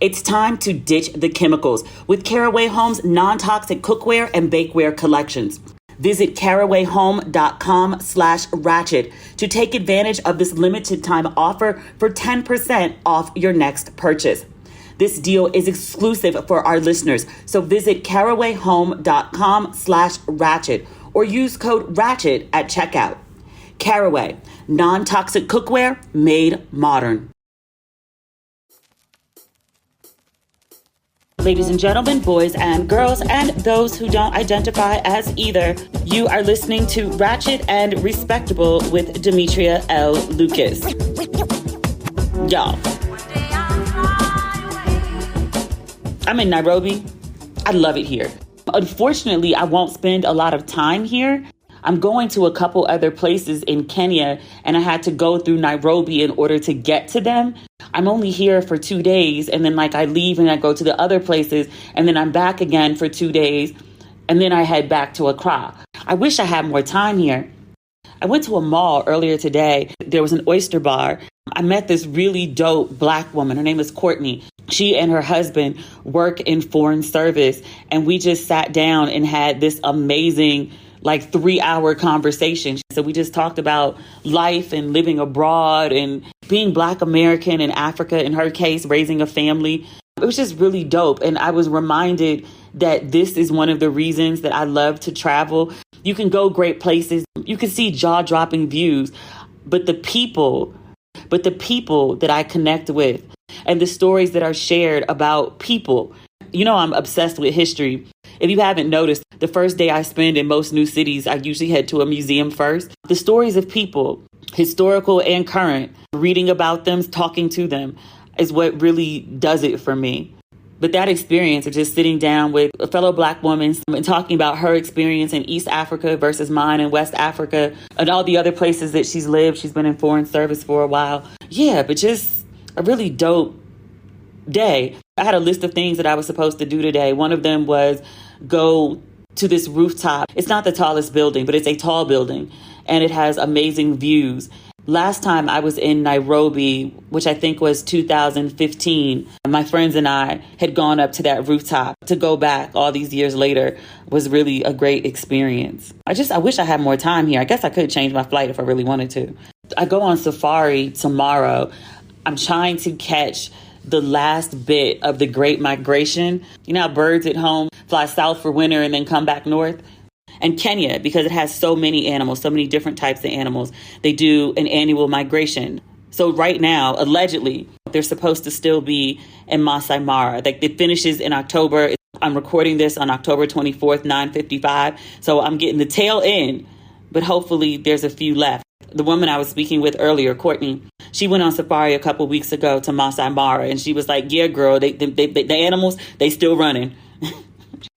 It's time to ditch the chemicals with Caraway Home's non-toxic cookware and bakeware collections. Visit carawayhome.com/ratchet to take advantage of this limited time offer for 10% off your next purchase. This deal is exclusive for our listeners, so visit carawayhome.com/ratchet or use code RATCHET at checkout. Caraway, non-toxic cookware made modern. Ladies and gentlemen, boys and girls, and those who don't identify as either, you are listening to Ratchet and Respectable with Demetria L. Lucas. Y'all, I'm in Nairobi. I love it here. Unfortunately, I won't spend a lot of time here. I'm going to a couple other places in Kenya, and I had to go through Nairobi in order to get to them. I'm only here for 2 days, and then I leave and I go to the other places, and then I'm back again for 2 days, and then I head back to Accra. I wish I had more time here. I went to a mall earlier today. There was an oyster bar. I met this really dope Black woman. Her name is Courtney. She and her husband work in foreign service, and we just sat down and had this amazing 3-hour conversation. So we just talked about life and living abroad and being Black American in Africa, in her case, raising a family. It was just really dope. And I was reminded that this is one of the reasons that I love to travel. You can go great places. You can see jaw-dropping views, but the people that I connect with and the stories that are shared about people. You know, I'm obsessed with history. If you haven't noticed, the first day I spend in most new cities, I usually head to a museum first. The stories of people, historical and current, reading about them, talking to them, is what really does it for me. But that experience of just sitting down with a fellow Black woman and talking about her experience in East Africa versus mine in West Africa and all the other places that she's lived. She's been in foreign service for a while. Yeah, but just a really dope day. I had a list of things that I was supposed to do today. One of them was go to this rooftop. It's not the tallest building, but it's a tall building, and it has amazing views. Last time I was in Nairobi, which I think was 2015, my friends and I had gone up to that rooftop. To go back all these years later was really a great experience. I wish I had more time here. I guess I could change my flight if I really wanted to. I go on safari tomorrow. I'm trying to catch the last bit of the Great Migration. You know how birds at home fly south for winter and then come back north? And Kenya, because it has so many animals, so many different types of animals, they do an annual migration. So right now, allegedly, they're supposed to still be in Masai Mara. It finishes in October. I'm recording this on October 24th, 9:55. So I'm getting the tail end, but hopefully there's a few left. The woman I was speaking with earlier, Courtney, she went on safari a couple weeks ago to Masai Mara, and she was like, yeah, girl, the animals, they still running.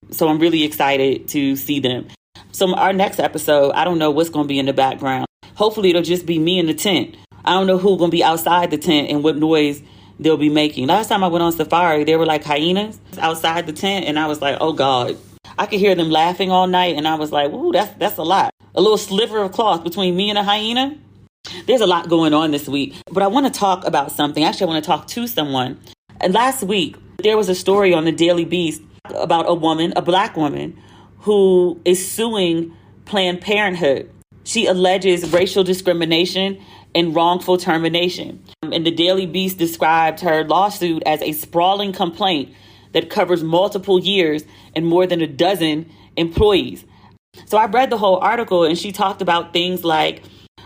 So I'm really excited to see them. So our next episode, I don't know what's going to be in the background. Hopefully it'll just be me in the tent. I don't know who's going to be outside the tent and what noise they'll be making. Last time I went on safari, there were like hyenas outside the tent, and I was like, oh God. I could hear them laughing all night, and I was like, ooh, that's a lot. A little sliver of cloth between me and a hyena. There's a lot going on this week, but I want to talk about something. Actually, I want to talk to someone. And last week, there was a story on the Daily Beast about a woman, a Black woman, who is suing Planned Parenthood. She alleges racial discrimination and wrongful termination. And the Daily Beast described her lawsuit as a sprawling complaint that covers multiple years and more than a dozen employees. So I read the whole article, and she talked about things like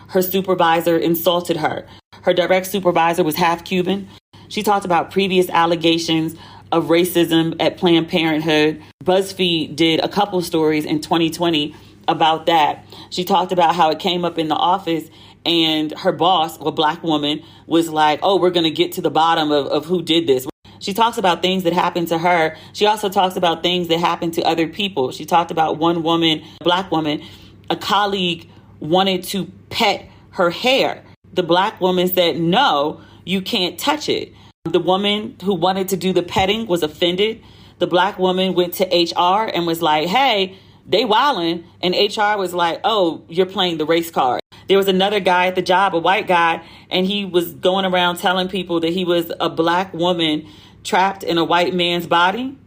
her supervisor insulted her. Her direct supervisor was half Cuban. She talked about previous allegations of racism at Planned Parenthood. BuzzFeed did a couple stories in 2020 about that. She talked about how it came up in the office, and her boss, a Black woman, was like, oh, we're going to get to the bottom of who did this. She talks about things that happened to her. She also talks about things that happened to other people. She talked about one woman, a Black woman, a colleague wanted to pet her hair. The Black woman said, no, you can't touch it. The woman who wanted to do the petting was offended. The Black woman went to HR and was like, hey, they wildin'. And HR was like, oh, you're playing the race card. There was another guy at the job, a white guy, and he was going around telling people that he was a Black woman trapped in a white man's body.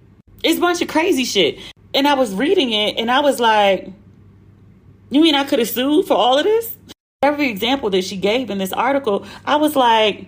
It's a bunch of crazy shit. And I was reading it and I was like, you mean I could have sued for all of this? Every example that she gave in this article, I was like,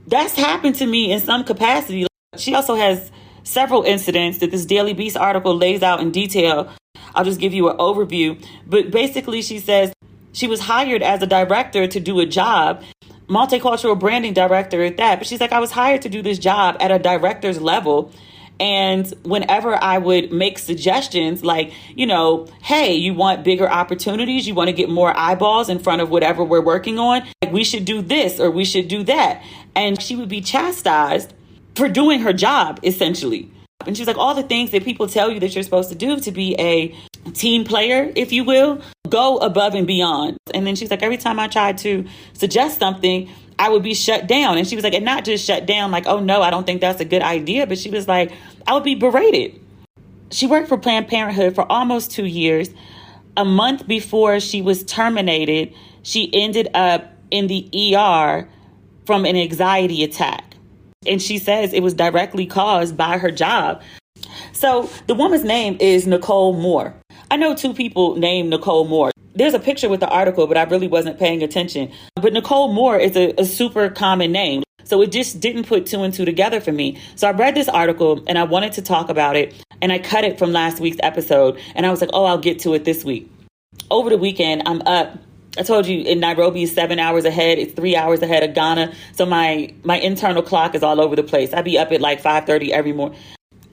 that's happened to me in some capacity. She also has several incidents that this Daily Beast article lays out in detail. I'll just give you an overview. But basically, she says she was hired as a director to do a job, multicultural branding director at that. But she's like, I was hired to do this job at a director's level. And whenever I would make suggestions like, hey, you want bigger opportunities, you want to get more eyeballs in front of whatever we're working on, like we should do this or we should do that. And she would be chastised for doing her job, essentially. And she's like, all the things that people tell you that you're supposed to do to be a team player, if you will, go above and beyond. And then she's like, every time I tried to suggest something, I would be shut down. And she was like, and not just shut down like, oh no, I don't think that's a good idea. But she was like, I would be berated. She worked for Planned Parenthood for almost 2 years. A month before she was terminated, she ended up in the ER from an anxiety attack. And she says it was directly caused by her job. So the woman's name is Nicole Moore. I know 2 people named Nicole Moore. There's a picture with the article, but I really wasn't paying attention. But Nicole Moore is a super common name. So it just didn't put 2 and 2 together for me. So I read this article and I wanted to talk about it. And I cut it from last week's episode. And I was like, oh, I'll get to it this week. Over the weekend, I'm up. I told you in Nairobi is 7 hours ahead. It's 3 hours ahead of Ghana. So my internal clock is all over the place. I'd be up at like 5:30 every morning.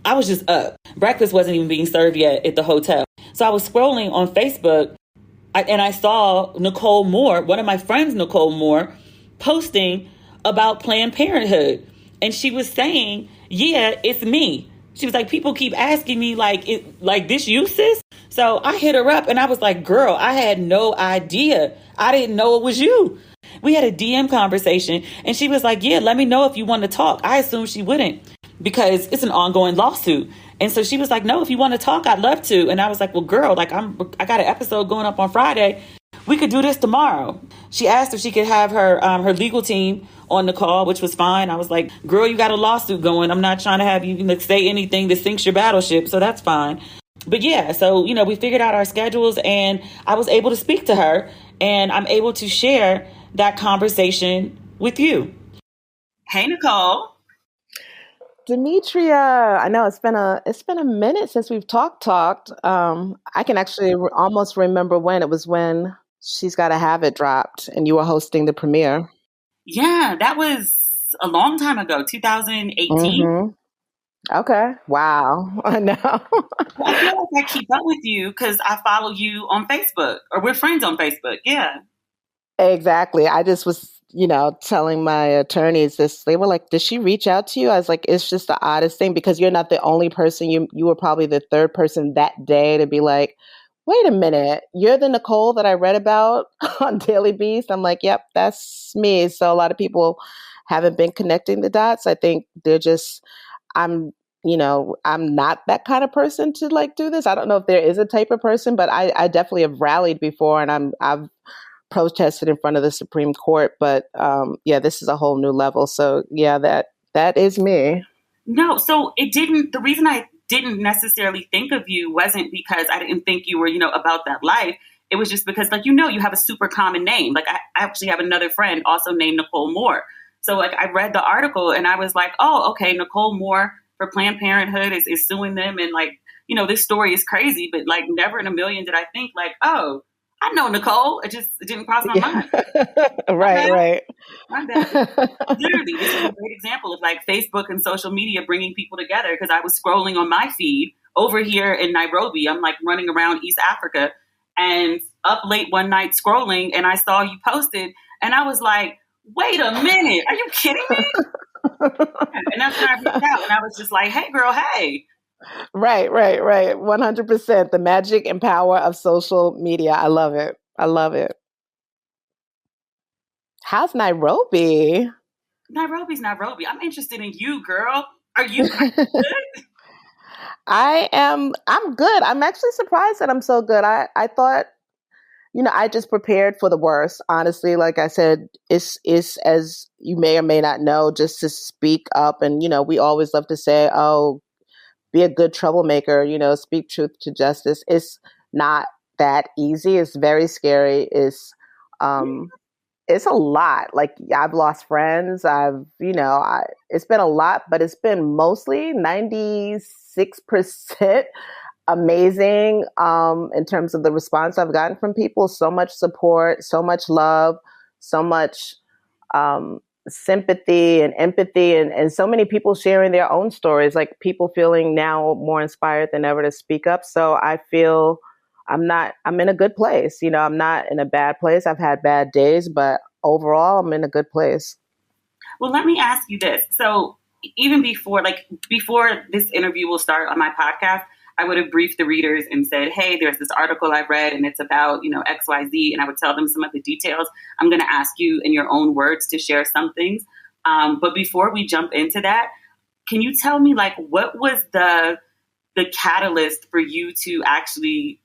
I was just up. Breakfast wasn't even being served yet at the hotel. So I was scrolling on Facebook and I saw Nicole Moore, one of my friends, Nicole Moore, posting about Planned Parenthood. And she was saying, yeah, it's me. She was like, people keep asking me like this you, sis? So I hit her up and I was like, girl, I had no idea. I didn't know it was you. We had a DM conversation and she was like, yeah, let me know if you want to talk. I assumed she wouldn't because it's an ongoing lawsuit. And so she was like, no, if you want to talk, I'd love to. And I was like, well, girl, like I got an episode going up on Friday. We could do this tomorrow. She asked if she could have her legal team on the call, which was fine. I was like, girl, you got a lawsuit going. I'm not trying to have you say anything that sinks your battleship. So that's fine. But yeah, so, we figured out our schedules and I was able to speak to her and I'm able to share that conversation with you. Hey, Nicole. Demetria, I know it's been a minute since we've talked. I can actually almost remember when it was when She's Gotta Have It dropped and you were hosting the premiere. Yeah, that was a long time ago, 2018. Mm-hmm. Okay. Wow. I know. I feel like I keep up with you because I follow you on Facebook or we're friends on Facebook. Yeah. Exactly. I just was, telling my attorneys this. They were like, did she reach out to you? I was like, it's just the oddest thing because you're not the only person. You were probably the third person that day to be like, wait a minute, you're the Nicole that I read about on Daily Beast. I'm like, yep, that's me. So a lot of people haven't been connecting the dots. I think they're just, I'm not that kind of person to like do this. I don't know if there is a type of person, but I definitely have rallied before and I've protested in front of the Supreme Court. But this is a whole new level. So yeah, that is me. No, so the reason I didn't necessarily think of you wasn't because I didn't think you were, about that life. It was just because you have a super common name. Like I actually have another friend also named Nicole Moore. So like I read the article and I was like, oh, okay, Nicole Moore for Planned Parenthood is suing them. And like, this story is crazy, but like never in a million did I think like, oh, I know Nicole. It didn't cross my mind. Right. My bad. Literally, this is a great example of like Facebook and social media bringing people together because I was scrolling on my feed over here in Nairobi. I'm like running around East Africa and up late one night scrolling and I saw you posted and I was like, wait a minute, are you kidding me? And that's when I reached out and I was just like, hey girl, hey. Right. 100%. The magic and power of social media. I love it. How's Nairobi? Nairobi's Nairobi. I'm interested in you, girl. Are you good? I'm good. I'm actually surprised that I'm so good. I thought I just prepared for the worst. Honestly, like I said, it's as you may or may not know, just to speak up. And, we always love to say, oh, be a good troublemaker, speak truth to justice. It's not that easy. It's very scary. It's a lot. Like, I've lost friends. It's been a lot, but it's been mostly 96% amazing, in terms of the response I've gotten from people. So much support, so much love, so much sympathy and empathy, and so many people sharing their own stories, like people feeling now more inspired than ever to speak up. So I feel I'm in a good place. I'm not in a bad place. I've had bad days, but overall I'm in a good place. Well, let me ask you this. So even before this interview will start on my podcast, I would have briefed the readers and said, hey, there's this article I've read and it's about, XYZ. And I would tell them some of the details. I'm going to ask you in your own words to share some things. But before we jump into that, can you tell me, like, what was the catalyst for you to actually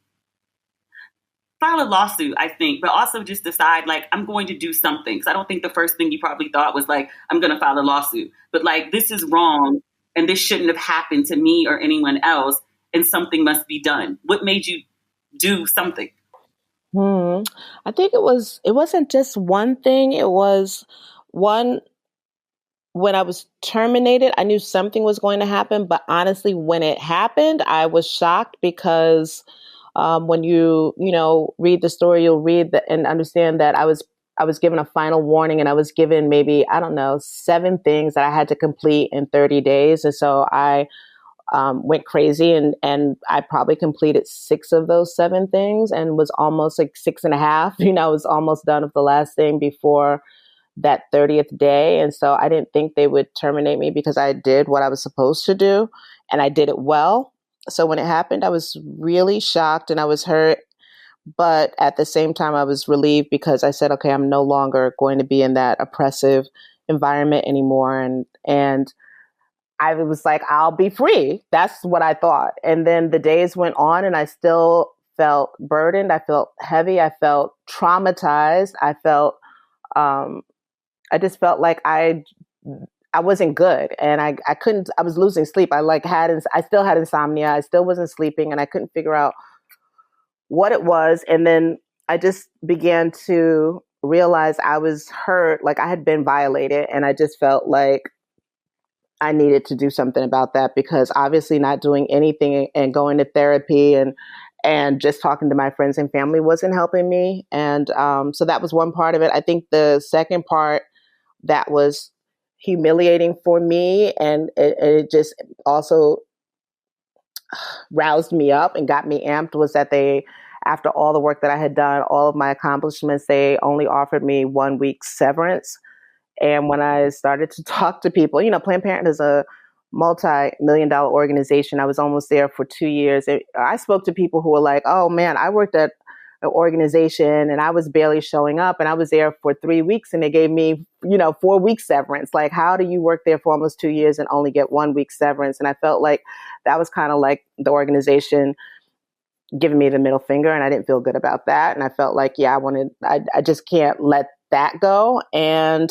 file a lawsuit, I think, but also just decide, like, I'm going to do something? Because I don't think the first thing you probably thought was, like, I'm going to file a lawsuit. But, like, this is wrong and this shouldn't have happened to me or anyone else, and something must be done. What made you do something? I think it wasn't just one thing. It was one, when I was terminated, I knew something was going to happen. But honestly, when it happened, I was shocked because when you read the story, you'll read and understand that I was given a final warning, and I was given maybe, I don't know, 7 things that I had to complete in 30 days. And so I went crazy, and I probably completed 6 of those 7 things, and was almost like 6.5. I was almost done with the last thing before that 30th day. And so I didn't think they would terminate me because I did what I was supposed to do, and I did it well. So when it happened, I was really shocked and I was hurt. But at the same time, I was relieved because I said, okay, I'm no longer going to be in that oppressive environment anymore. And I was like, I'll be free. That's what I thought. And then the days went on and I still felt burdened. I felt heavy. I felt traumatized. I just felt like I wasn't good, and I couldn't, I was losing sleep. I still had insomnia. I still wasn't sleeping, and I couldn't figure out what it was. And then I just began to realize I was hurt, like I had been violated. And I just felt like I needed to do something about that, because obviously not doing anything and going to therapy and just talking to my friends and family wasn't helping me. And so that was one part of it. I think the second part that was humiliating for me, and it just also roused me up and got me amped, was that after all the work that I had done, all of my accomplishments, they only offered me 1 week severance. And when I started to talk to people, Planned Parenthood is a multi-million-dollar organization. I was almost there for 2 years. I spoke to people who were like, oh man, I worked at an organization and I was barely showing up, and I was there for 3 weeks and they gave me, 4 weeks severance. Like, how do you work there for almost 2 years and only get 1 week severance? And I felt like that was kind of like the organization giving me the middle finger, and I didn't feel good about that. And I felt like, I just can't let that go. And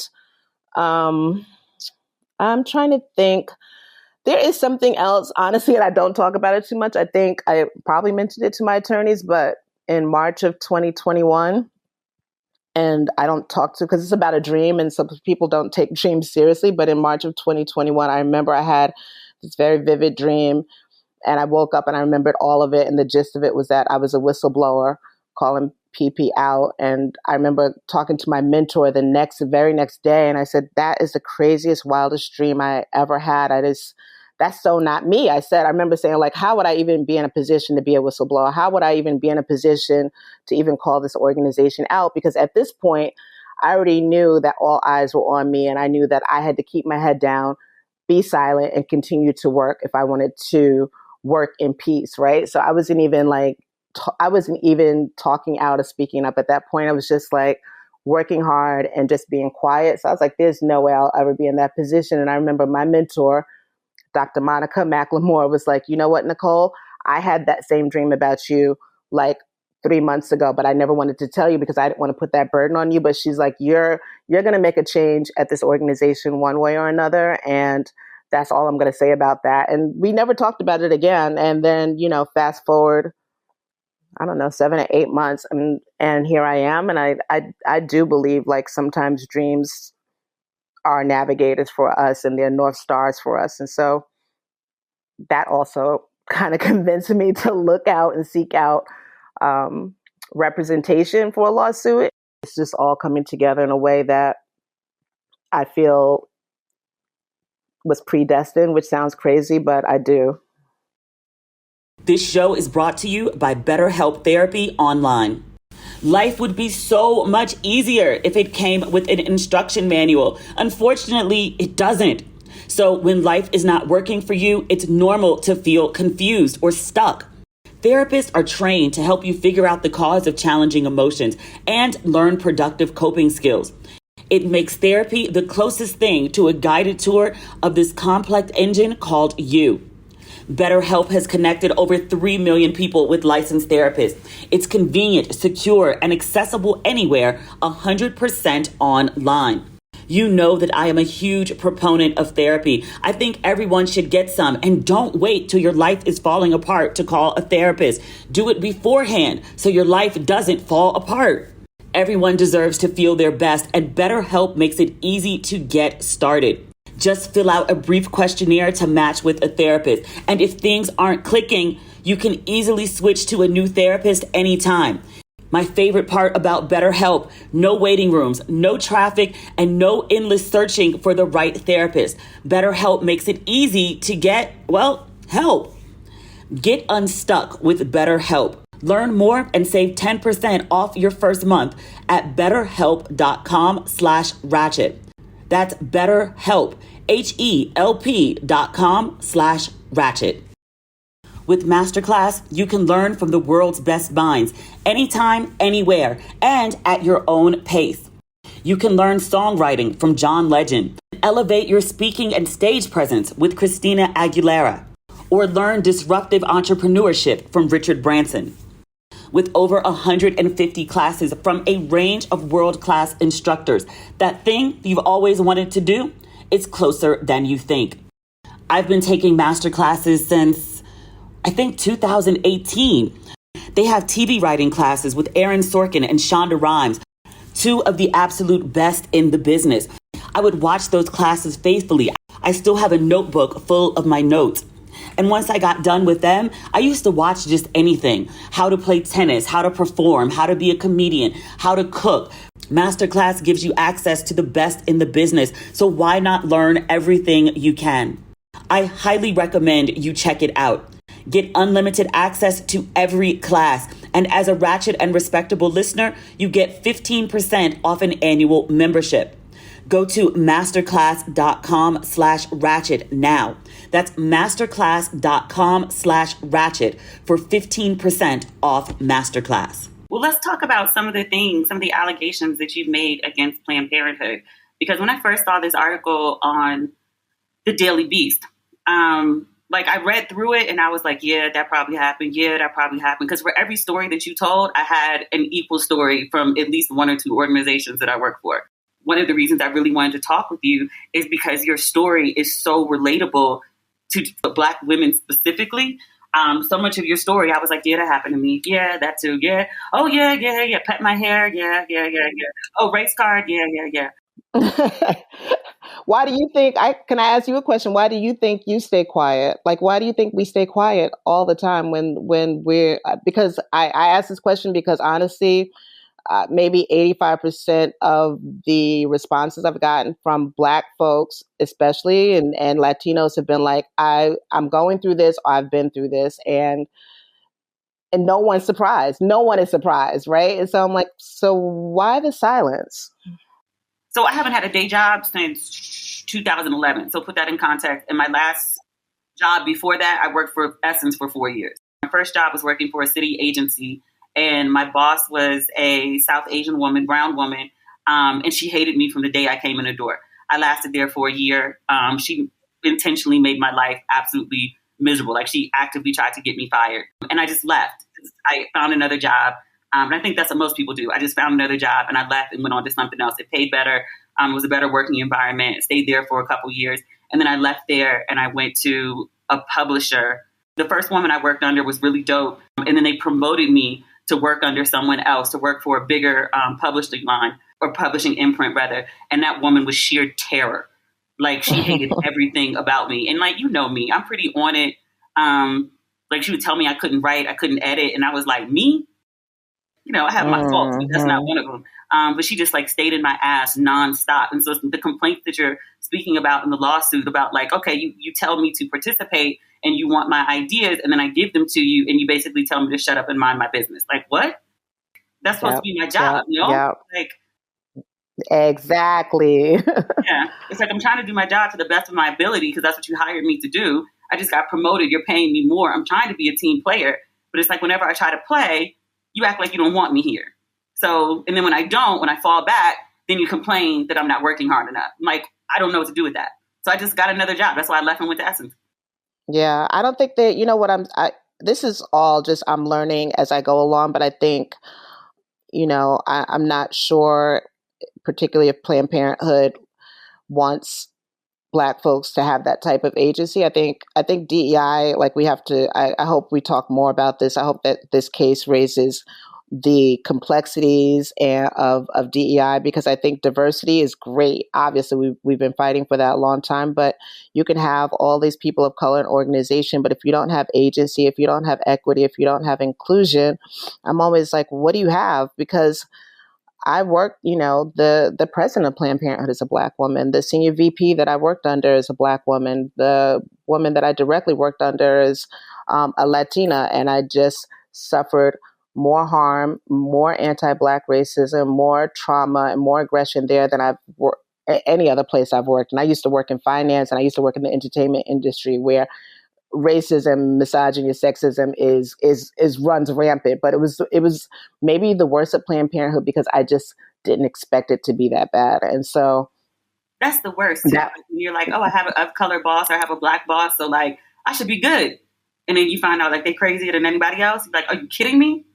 I'm trying to think. There is something else, honestly, and I don't talk about it too much. I think I probably mentioned it to my attorneys, but in March of 2021, and I don't talk to, because it's about a dream and some people don't take dreams seriously. But in March of 2021, I remember I had this very vivid dream, and I woke up and I remembered all of it. And the gist of it was that I was a whistleblower calling PP out. And I remember talking to my mentor the very next day. And I said, that is the craziest, wildest dream I ever had. That's so not me. I remember saying, like, how would I even be in a position to be a whistleblower? How would I even be in a position to even call this organization out? Because at this point, I already knew that all eyes were on me, and I knew that I had to keep my head down, be silent, and continue to work if I wanted to work in peace, right? So I wasn't even talking out or speaking up at that point. I was just like working hard and just being quiet. So I was like, there's no way I'll ever be in that position. And I remember my mentor, Dr. Monica McLemore, was like, you know what, Nicole, I had that same dream about you like 3 months ago, but I never wanted to tell you because I didn't want to put that burden on you. But she's like, you're going to make a change at this organization one way or another. And that's all I'm going to say about that. And we never talked about it again. And then, fast forward, I don't know, 7 or 8 months. And here I am. And I do believe like sometimes dreams are navigators for us and they're North Stars for us. And so that also kind of convinced me to look out and seek out representation for a lawsuit. It's just all coming together in a way that I feel was predestined, which sounds crazy, but I do. This show is brought to you by BetterHelp Therapy Online. Life would be so much easier if it came with an instruction manual. Unfortunately, it doesn't. So when life is not working for you, it's normal to feel confused or stuck. Therapists are trained to help you figure out the cause of challenging emotions and learn productive coping skills. It makes therapy the closest thing to a guided tour of this complex engine called you. BetterHelp has connected over 3 million people with licensed therapists. It's convenient, secure, and accessible anywhere, 100% online. You know that I am a huge proponent of therapy. I think everyone should get some, and don't wait till your life is falling apart to call a therapist. Do it beforehand so your life doesn't fall apart. Everyone deserves to feel their best, and BetterHelp makes it easy to get started. Just fill out a brief questionnaire to match with a therapist. And if things aren't clicking, you can easily switch to a new therapist anytime. My favorite part about BetterHelp, no waiting rooms, no traffic, and no endless searching for the right therapist. BetterHelp makes it easy to get, help. Get unstuck with BetterHelp. Learn more and save 10% off your first month at betterhelp.com/ratchet. That's BetterHelp, HELP.com/ratchet. With Masterclass, you can learn from the world's best minds, anytime, anywhere, and at your own pace. You can learn songwriting from John Legend, elevate your speaking and stage presence with Christina Aguilera, or learn disruptive entrepreneurship from Richard Branson. With over 150 classes from a range of world-class instructors, that thing you've always wanted to do is closer than you think. I've been taking masterclasses since I think 2018. They have TV writing classes with Aaron Sorkin and Shonda Rhimes, two of the absolute best in the business. I would watch those classes faithfully. I still have a notebook full of my notes. And once I got done with them, I used to watch just anything. How to play tennis, how to perform, how to be a comedian, how to cook. Masterclass gives you access to the best in the business, so why not learn everything you can? I highly recommend you check it out. Get unlimited access to every class. And as a Ratchet and Respectable listener, you get 15% off an annual membership. Go to masterclass.com/ratchet now. That's masterclass.com/ratchet for 15% off Masterclass. Well, let's talk about some of the allegations that you've made against Planned Parenthood. Because when I first saw this article on the Daily Beast, I read through it and I was like, yeah, that probably happened. Yeah, that probably happened. Because for every story that you told, I had an equal story from at least one or two organizations that I work for. One of the reasons I really wanted to talk with you is because your story is so relatable to Black women specifically. So much of your story, I was like, yeah, that happened to me. Yeah, that too. Yeah. Oh, yeah. Pet my hair. Yeah. Oh, race card. Yeah. Why do you think, can I ask you a question? Why do you think you stay quiet? Like, why do you think we stay quiet all the time when we're, because I ask this question because honestly, maybe 85% of the responses I've gotten from Black folks, especially, and Latinos have been like, I'm going through this, or I've been through this, and no one's surprised. No one is surprised, right? And so I'm like, so why the silence? So I haven't had a day job since 2011. So put that in context. And my last job before that, I worked for Essence for 4 years. My first job was working for a city agency. And my boss was a South Asian woman, brown woman. And she hated me from the day I came in the door. I lasted there for a year. She intentionally made my life absolutely miserable. Like, she actively tried to get me fired. And I just left. I found another job. And I think that's what most people do. I just found another job and I left and went on to something else. It paid better. It was a better working environment. Stayed there for a couple years. And then I left there and I went to a publisher. The first woman I worked under was really dope. And then they promoted me to work under someone else, to work for a bigger publishing line, or publishing imprint rather. And that woman was sheer terror. Like, she hated everything about me. And like, you know me, I'm pretty on it. Like, she would tell me I couldn't write, I couldn't edit. And I was like, me? You know, I have my faults, but that's not one of them. But she just like stayed in my ass nonstop. And so the complaints that you're speaking about in the lawsuit about like, okay, you tell me to participate and you want my ideas and then I give them to you and you basically tell me to shut up and mind my business. Like, what? That's supposed to be my job, you know? Like, exactly. Yeah. It's like, I'm trying to do my job to the best of my ability because that's what you hired me to do. I just got promoted. You're paying me more. I'm trying to be a team player. But it's like, whenever I try to play, you act like you don't want me here. So, and then when I don't, when I fall back, then you complain that I'm not working hard enough. I'm like, I don't know what to do with that. So I just got another job. That's why I left and went to Essence. Yeah. I don't think that, you know what, this is all just, I'm learning as I go along, but I think, you know, I'm not sure, particularly if Planned Parenthood wants Black folks to have that type of agency. I think DEI, like we have to, I hope we talk more about this. I hope that this case raises the complexities of DEI, because I think diversity is great. Obviously, we've been fighting for that a long time, but you can have all these people of color in organization, but if you don't have agency, if you don't have equity, if you don't have inclusion, I'm always like, what do you have? Because I worked, you know, the president of Planned Parenthood is a Black woman. The senior VP that I worked under is a Black woman. The woman that I directly worked under is a Latina. And I just suffered more harm, more anti-Black racism, more trauma, and more aggression there than I've worked any other place I've worked. And I used to work in finance and I used to work in the entertainment industry where racism, misogyny, sexism is runs rampant. But it was maybe the worst at Planned Parenthood because I just didn't expect it to be that bad. And so that's the worst. You're like, oh, I have a color boss or I have a Black boss, so like I should be good. And then you find out like they're crazier than anybody else. You're like, are you kidding me?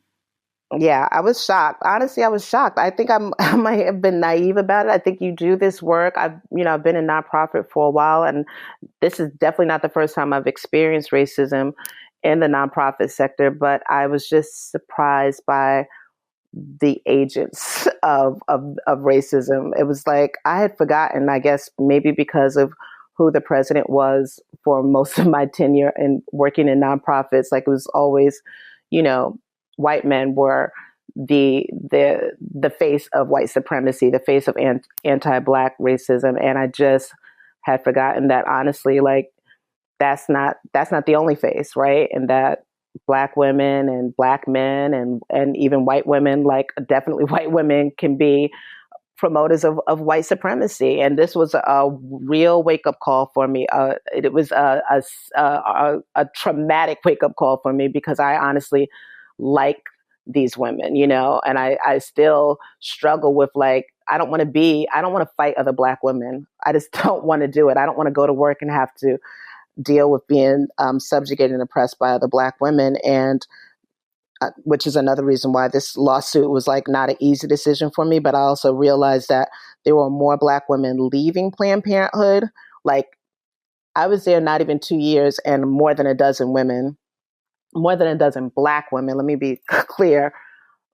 Yeah, I was shocked. Honestly, I was shocked. I think I might have been naive about it. I think you do this work. I've been in nonprofit for a while, and this is definitely not the first time I've experienced racism in the nonprofit sector, but I was just surprised by the agents of racism. It was like I had forgotten, I guess maybe because of who the president was for most of my tenure and working in nonprofits. Like it was always, white men were the face of white supremacy, the face of anti-Black racism, and I just had forgotten that. Honestly, like that's not the only face, right? And that Black women and Black men and even white women, like definitely white women, can be promoters of white supremacy. And this was a real wake-up call for me. It was a traumatic wake-up call for me because I honestly like these women, and I still struggle with like, I don't want to fight other Black women. I just don't want to do it. I don't want to go to work and have to deal with being subjugated and oppressed by other Black women. And which is another reason why this lawsuit was like not an easy decision for me. But I also realized that there were more Black women leaving Planned Parenthood. Like I was there not even 2 years, and more than a dozen Black women, let me be clear,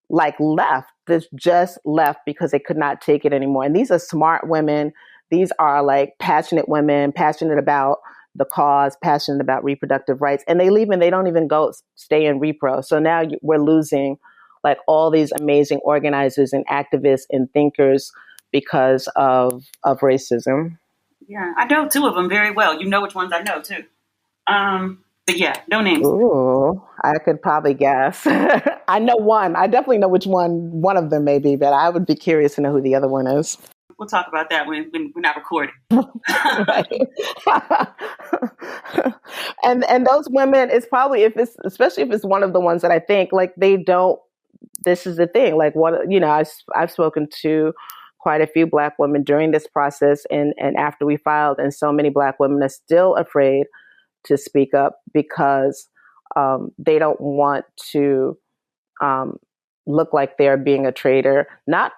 like left. This just left because they could not take it anymore. And these are smart women. These are like passionate women, passionate about the cause, passionate about reproductive rights. And they leave and they don't even go stay in repro. So now we're losing like all these amazing organizers and activists and thinkers because of racism. Yeah, I know 2 of them very well. You know which ones I know too. But yeah, no names. Ooh, I could probably guess. I know one. I definitely know which one of them may be, but I would be curious to know who the other one is. We'll talk about that when we're not recording. And those women, it's probably especially if it's one of the ones that I think like they don't. This is the thing. Like I've spoken to quite a few Black women during this process and after we filed, and so many Black women are still afraid to speak up because they don't want to look like they're being a traitor, not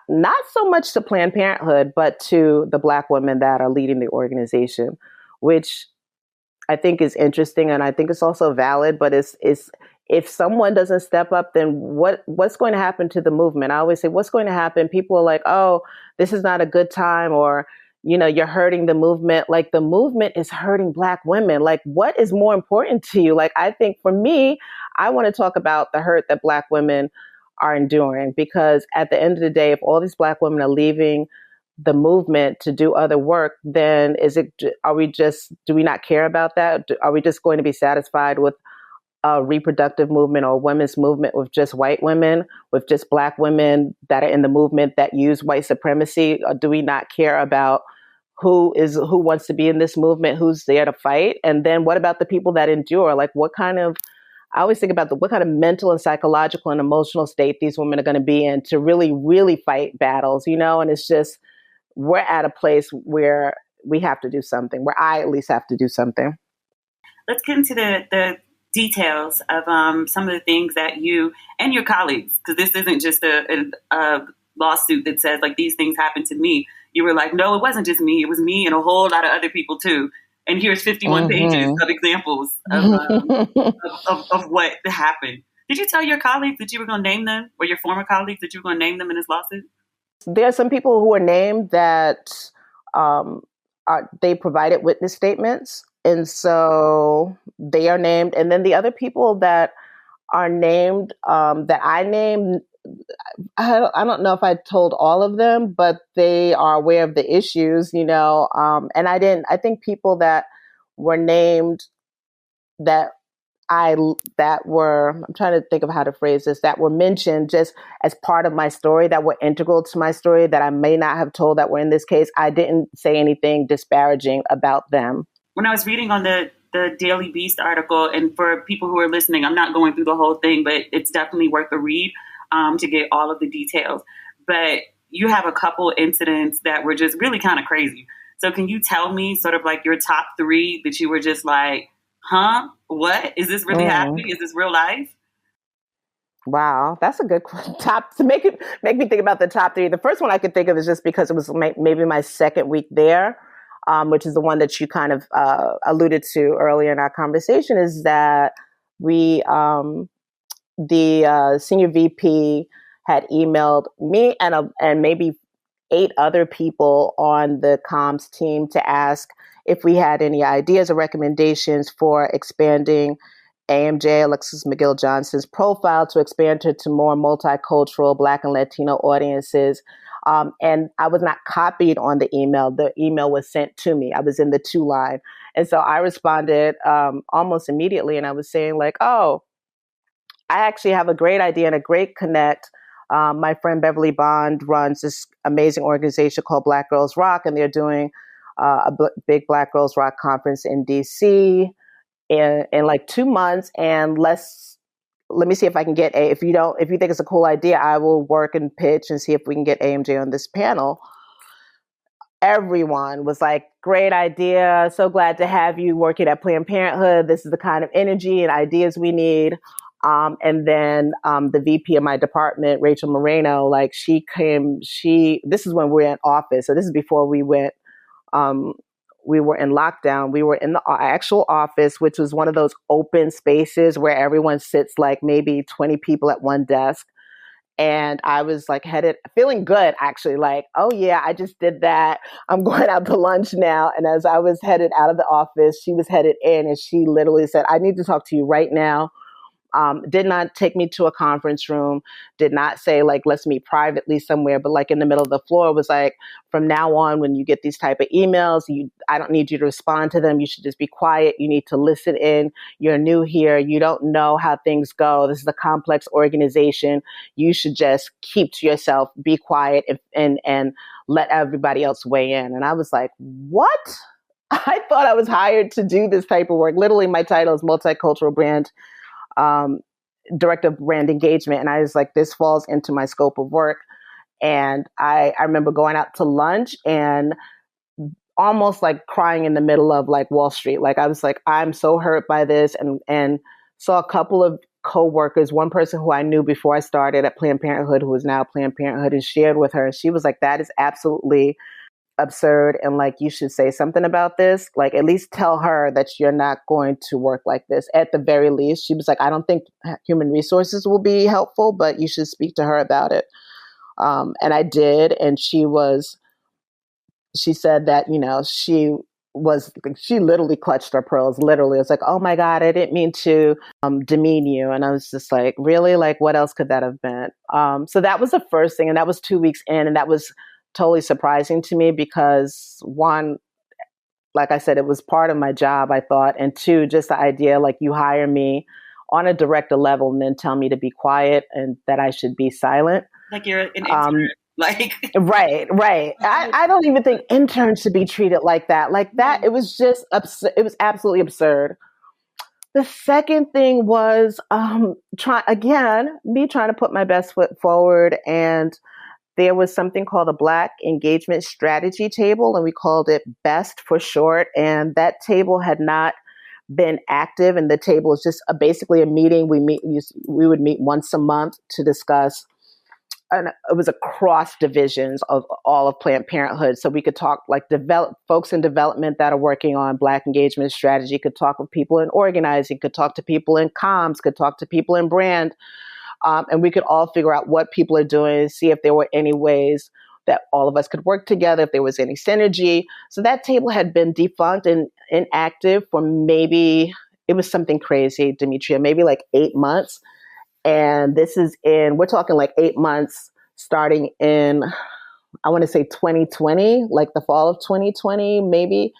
so much to Planned Parenthood, but to the Black women that are leading the organization, which I think is interesting, and I think it's also valid. But it's if someone doesn't step up, then what's going to happen to the movement? I always say, what's going to happen? People are like, oh, this is not a good time, or you're hurting the movement. Like, the movement is hurting Black women. Like, what is more important to you? Like, I think for me, I want to talk about the hurt that Black women are enduring, because at the end of the day, if all these Black women are leaving the movement to do other work, then do we not care about that? Are we just going to be satisfied with a reproductive movement or women's movement with just white women, with just Black women that are in the movement that use white supremacy? Or do we not care about who wants to be in this movement, who's there to fight? And then what about the people that endure? Like, I always think about what kind of mental and psychological and emotional state these women are going to be in to really, really fight battles, And it's just, we're at a place where we have to do something, where I at least have to do something. Let's get into the details of some of the things that you and your colleagues, because this isn't just a lawsuit that says, like, these things happened to me. You were like, no, it wasn't just me. It was me and a whole lot of other people too. And here's 51 pages of examples of what happened. Did you tell your colleagues that you were going to name them, or your former colleagues that you were going to name them in this lawsuit? There are some people who are named that they provided witness statements, and so they are named. And then the other people that are named, that I named, I don't know if I told all of them, but they are aware of the issues, And I think people that were named I'm trying to think of how to phrase this, that were mentioned just as part of my story, that were integral to my story, that I may not have told, that were in this case. I didn't say anything disparaging about them. When I was reading on the Daily Beast article, and for people who are listening, I'm not going through the whole thing, but it's definitely worth a read to get all of the details. But you have a couple incidents that were just really kind of crazy. So can you tell me sort of like your top three that you were just like, huh? What? Is this really happening? Is this real life? Wow, that's a good top to make me think about the top three. The first one I could think of is just because it was maybe my second week there, which is the one that you kind of alluded to earlier in our conversation, is that the senior VP had emailed me and maybe 8 other people on the comms team to ask if we had any ideas or recommendations for expanding AMJ, Alexis McGill Johnson's profile, to expand her to more multicultural Black and Latino audiences. And I was not copied on the email. The email was sent to me. I was in the to line. And so I responded almost immediately. And I was saying like, oh, I actually have a great idea and a great connect. My friend Beverly Bond runs this amazing organization called Black Girls Rock, and they're doing big Black Girls Rock conference in DC in like 2 months. And let me see if I can get if you think it's a cool idea, I will work and pitch and see if we can get AMJ on this panel. Everyone was like, great idea. So glad to have you working at Planned Parenthood. This is the kind of energy and ideas we need. And then the VP of my department, Rachel Moreno, like this is when we were in office. So this is before we were in lockdown. We were in the actual office, which was one of those open spaces where everyone sits like maybe 20 people at one desk. And I was like feeling good, actually, like, oh yeah, I just did that. I'm going out to lunch now. And as I was headed out of the office, she was headed in, and she literally said, I need to talk to you right now. Did not take me to a conference room, did not say like, let's meet privately somewhere, but like in the middle of the floor was like, from now on, when you get these type of emails, I don't need you to respond to them. You should just be quiet. You need to listen in. You're new here. You don't know how things go. This is a complex organization. You should just keep to yourself, be quiet, and let everybody else weigh in. And I was like, what? I thought I was hired to do this type of work. Literally, my title is multicultural brand director of brand engagement. And I was like, this falls into my scope of work. And I remember going out to lunch and almost like crying in the middle of like Wall Street. Like I was like, I'm so hurt by this, and saw a couple of co-workers, one person who I knew before I started at Planned Parenthood, who is now Planned Parenthood, and shared with her. She was like, that is absolutely absurd. And like, you should say something about this. Like, at least tell her that you're not going to work like this. At the very least, she was like, I don't think human resources will be helpful, but you should speak to her about it. And I did. And she said that, she literally clutched her pearls. Literally, it was like, oh my God, I didn't mean to demean you. And I was just like, really? Like, what else could that have been? So that was the first thing. And that was 2 weeks in. And that was totally surprising to me because, one, like I said, it was part of my job, I thought. And two, just the idea, like, you hire me on a director level and then tell me to be quiet and that I should be silent. Like you're an intern. Like, right. I don't even think interns should be treated like that. Like that, it was just absurd. It was absolutely absurd. The second thing was trying to put my best foot forward, and there was something called a Black Engagement Strategy Table, and we called it BEST for short. And that table had not been active, and the table is just basically a meeting. We would meet once a month to discuss. And it was across divisions of all of Planned Parenthood. So we could talk like folks in development that are working on Black engagement strategy, could talk with people in organizing, could talk to people in comms, could talk to people in brand. And we could all figure out what people are doing, see if there were any ways that all of us could work together, if there was any synergy. So that table had been defunct and inactive for maybe, it was something crazy, Demetria, maybe like 8 months. And we're talking like 8 months starting in, I want to say 2020, like the fall of 2020, maybe,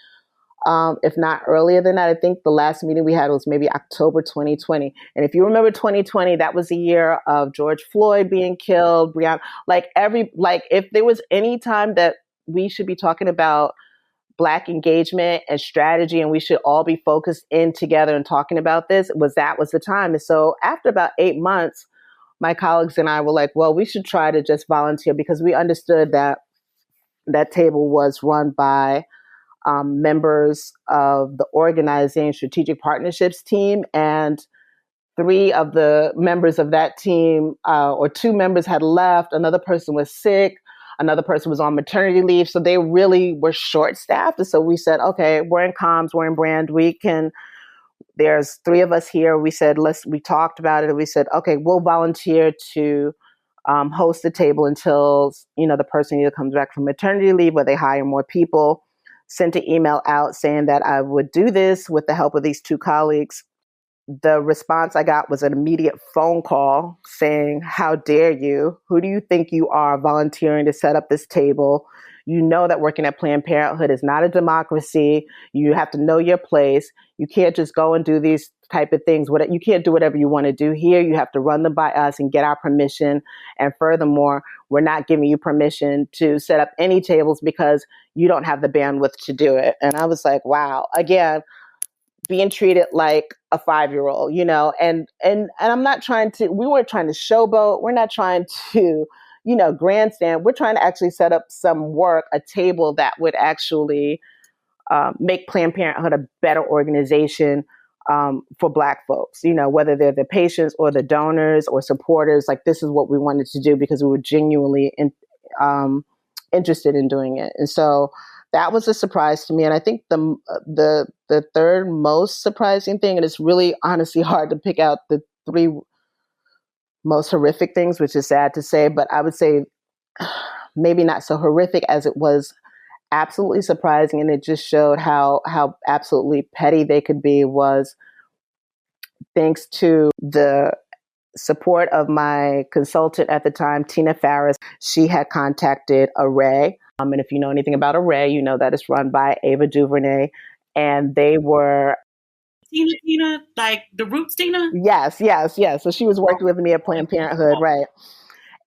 if not earlier than that. I think the last meeting we had was maybe October 2020. And if you remember 2020, that was the year of George Floyd being killed, Breonna, if there was any time that we should be talking about Black engagement and strategy, and we should all be focused in together and talking about this, that was the time. And so after about 8 months, my colleagues and I were like, well, we should try to just volunteer, because we understood that that table was run by members of the organizing strategic partnerships team. And 3 of the members of that team, or 2 members had left, another person was sick, another person was on maternity leave. So they really were short staffed. And so we said, okay, we're in comms, we're in brand. There's 3 of us here. We said, we talked about it. And we said, okay, we'll volunteer to host the table until, the person either comes back from maternity leave or they hire more people. Sent an email out saying that I would do this with the help of these 2 colleagues. The response I got was an immediate phone call saying, how dare you? Who do you think you are, volunteering to set up this table? You know that working at Planned Parenthood is not a democracy. You have to know your place. You can't just go and do these type of things. You can't do whatever you want to do here. You have to run them by us and get our permission. And furthermore, we're not giving you permission to set up any tables because you don't have the bandwidth to do it. And I was like, wow, again, being treated like a 5-year-old, and I'm not we weren't trying to showboat. We're not trying to, grandstand. We're trying to actually set up some work, a table that would actually make Planned Parenthood a better organization for Black folks, whether they're the patients or the donors or supporters. Like, this is what we wanted to do because we were genuinely interested in doing it. And so that was a surprise to me. And I think the third most surprising thing, and it's really honestly hard to pick out the 3 most horrific things, which is sad to say, but I would say maybe not so horrific as it was absolutely surprising. And it just showed how absolutely petty they could be, was thanks to the support of my consultant at the time, Tina Farris. She had contacted Array. And if you know anything about Array, you know that it's run by Ava DuVernay. And they were... Tina, like the Roots Tina? Yes. So she was working with me at Planned Parenthood, right?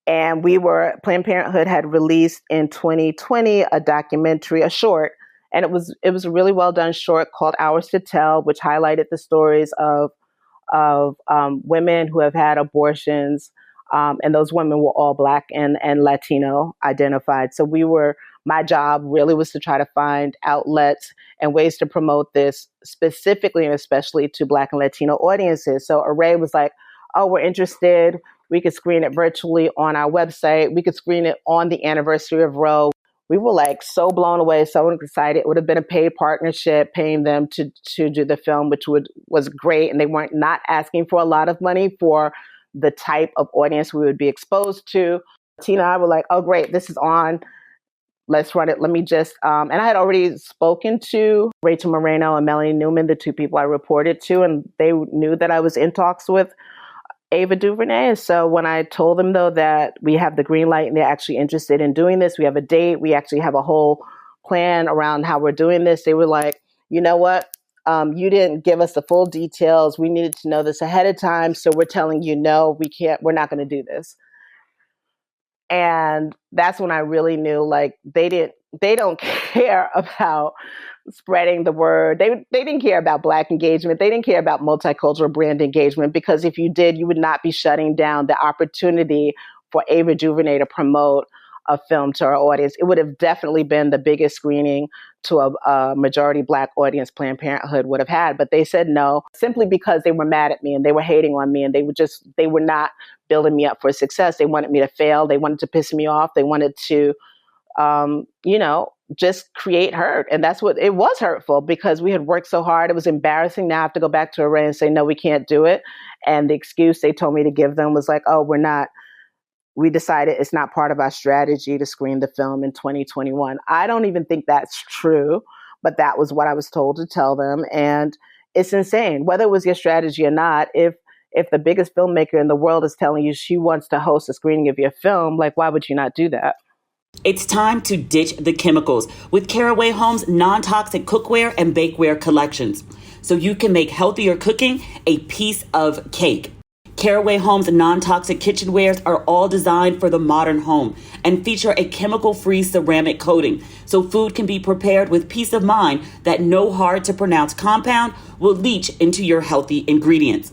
And Planned Parenthood had released in 2020 a documentary, a short, and it was a really well done short called Ours to Tell, which highlighted the stories of women who have had abortions. And those women were all Black and Latino identified. So my job really was to try to find outlets and ways to promote this specifically and especially to Black and Latino audiences. So Array was like, oh, we're interested. We could screen it virtually on our website. We could screen it on the anniversary of Roe. We were like so blown away, so excited. It would have been a paid partnership, paying them to do the film, which was great. And they weren't not asking for a lot of money for the type of audience we would be exposed to. Tina and I were like, oh, great, this is on. Let's run it. Let me just, and I had already spoken to Rachel Moreno and Melanie Newman, the two people I reported to, and they knew that I was in talks with Ava DuVernay. So when I told them, though, that we have the green light and they're actually interested in doing this, we have a date, we actually have a whole plan around how we're doing this, they were like, you know what? You didn't give us the full details. We needed to know this ahead of time. So we're telling you, no, we're not going to do this. And that's when I really knew, like, they don't care about spreading the word. They didn't care about Black engagement. They didn't care about multicultural brand engagement, because if you did, you would not be shutting down the opportunity for Ava DuVernay to promote a film to our audience. It would have definitely been the biggest screening to a majority Black audience Planned Parenthood would have had. But they said no, simply because they were mad at me and they were hating on me, and they were not building me up for success. They wanted me to fail. They wanted to piss me off. They wanted to, just create hurt. And that's what it was, hurtful, because we had worked so hard. It was embarrassing. Now I have to go back to Array and say, no, we can't do it. And the excuse they told me to give them was like, oh, we decided it's not part of our strategy to screen the film in 2021. I don't even think that's true, but that was what I was told to tell them. And it's insane. Whether it was your strategy or not, if the biggest filmmaker in the world is telling you she wants to host a screening of your film, like, why would you not do that? It's time to ditch the chemicals with Caraway Home's non-toxic cookware and bakeware collections, so you can make healthier cooking a piece of cake. Caraway Home's non-toxic kitchenwares are all designed for the modern home and feature a chemical-free ceramic coating, so food can be prepared with peace of mind that no hard-to-pronounce compound will leach into your healthy ingredients.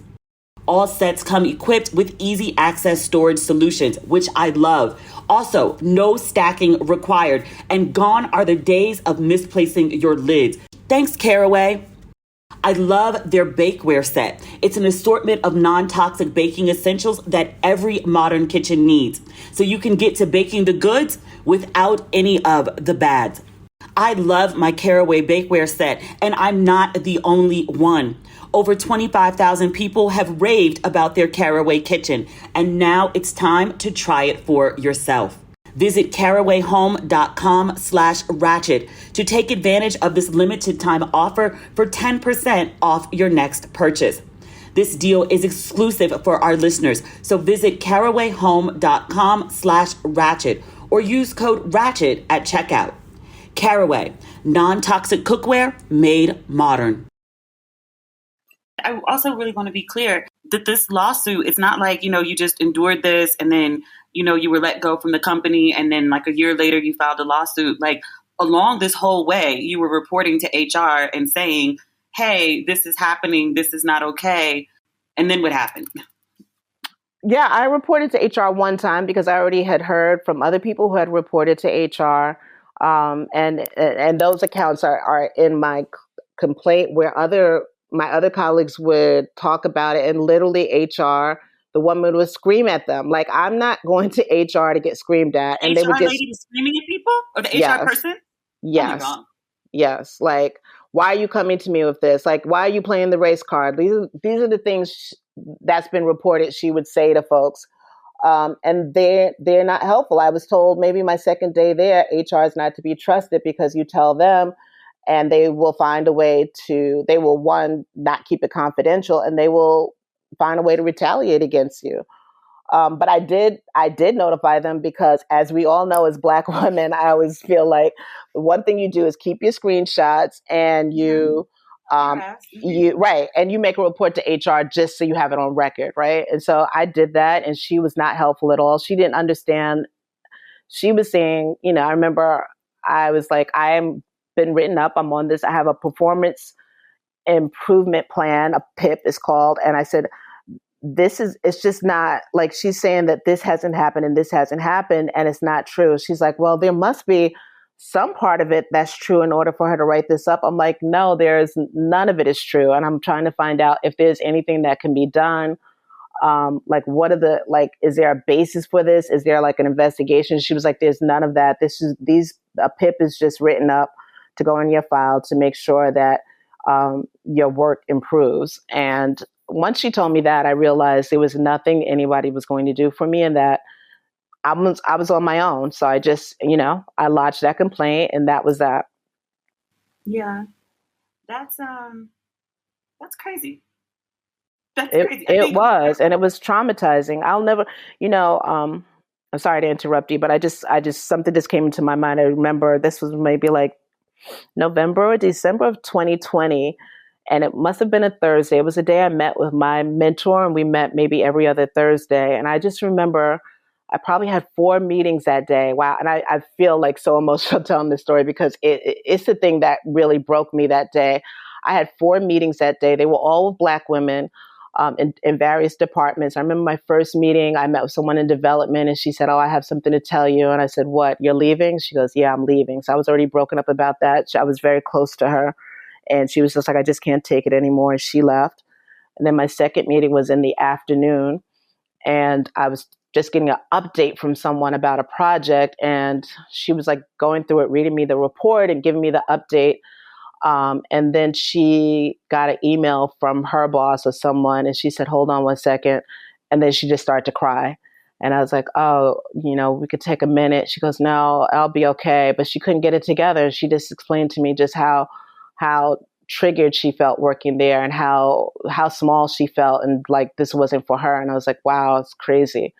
All sets come equipped with easy access storage solutions, which I love. Also, no stacking required, and gone are the days of misplacing your lids. Thanks, Caraway. I love their bakeware set. It's an assortment of non-toxic baking essentials that every modern kitchen needs, so you can get to baking the goods without any of the bads. I love my Caraway bakeware set, and I'm not the only one. Over 25,000 people have raved about their Caraway kitchen, and now it's time to try it for yourself. Visit carawayhome.com/ratchet to take advantage of this limited time offer for 10% off your next purchase. This deal is exclusive for our listeners, so visit carawayhome.com/ratchet or use code RATCHET at checkout. Caraway, non-toxic cookware made modern. I also really want to be clear that this lawsuit, it's not like, you just endured this and then, you were let go from the company and then like a year later you filed a lawsuit. Like, along this whole way, you were reporting to HR and saying, hey, this is happening. This is not okay. And then what happened? Yeah, I reported to HR one time because I already had heard from other people who had reported to HR. And those accounts are in my complaint, where my other colleagues would talk about it, and literally HR, the woman would scream at them. Like, I'm not going to HR to get screamed at. And HR they would just, lady was screaming at people? Or the HR person? Yes. Oh my God. Yes. Like, why are you coming to me with this? Like, why are you playing the race card? These are the things that's been reported she would say to folks. And they're not helpful. I was told maybe my second day there, HR is not to be trusted because you tell them and they will find a way they will, one, not keep it confidential, and they will find a way to retaliate against you. But I did notify them because, as we all know, as Black women, I always feel like the one thing you do is keep your screenshots and you make a report to HR just so you have it on record, right? And so I did that, and she was not helpful at all. She didn't understand. She was saying, I remember I was like, I am been written up. I'm on this. I have a performance improvement plan, a PIP is called, and I said, it's just not, like, she's saying that this hasn't happened and this hasn't happened, and it's not true. She's like, well, there must be some part of it that's true in order for her to write this up. I'm like, no, none of it is true. And I'm trying to find out if there's anything that can be done Like, what are the, like, is there a basis for this? Is there like an investigation? She was like, there's none of that. A PIP is just written up to go in your file to make sure that your work improves. And once she told me that, I realized there was nothing anybody was going to do for me, and that I was on my own. So I just, I lodged that complaint, and that was that. Yeah, that's crazy. That's crazy. It was, and it was traumatizing. I'll never, I'm sorry to interrupt you, but I just, something just came into my mind. I remember this was maybe like November or December of 2020, and it must have been a Thursday. It was a day I met with my mentor, and we met maybe every other Thursday. And I just remember I probably had 4 meetings that day. Wow. And I feel like so emotional telling this story because it's the thing that really broke me that day. I had 4 meetings that day. They were all with Black women in various departments. I remember my first meeting, I met with someone in development, and she said, "Oh, I have something to tell you." And I said, "What, you're leaving?" She goes, "Yeah, I'm leaving." So I was already broken up about that. I was very close to her. And she was just like, "I just can't take it anymore." And she left. And then my second meeting was in the afternoon. And I was just getting an update from someone about a project. And she was like going through it, reading me the report and giving me the update. And then she got an email from her boss or someone, and she said, "Hold on one second." And then she just started to cry. And I was like, "Oh, we could take a minute." She goes, "No, I'll be okay." But she couldn't get it together. She just explained to me just how triggered she felt working there, and how small she felt, and like this wasn't for her. And I was like, wow, it's crazy.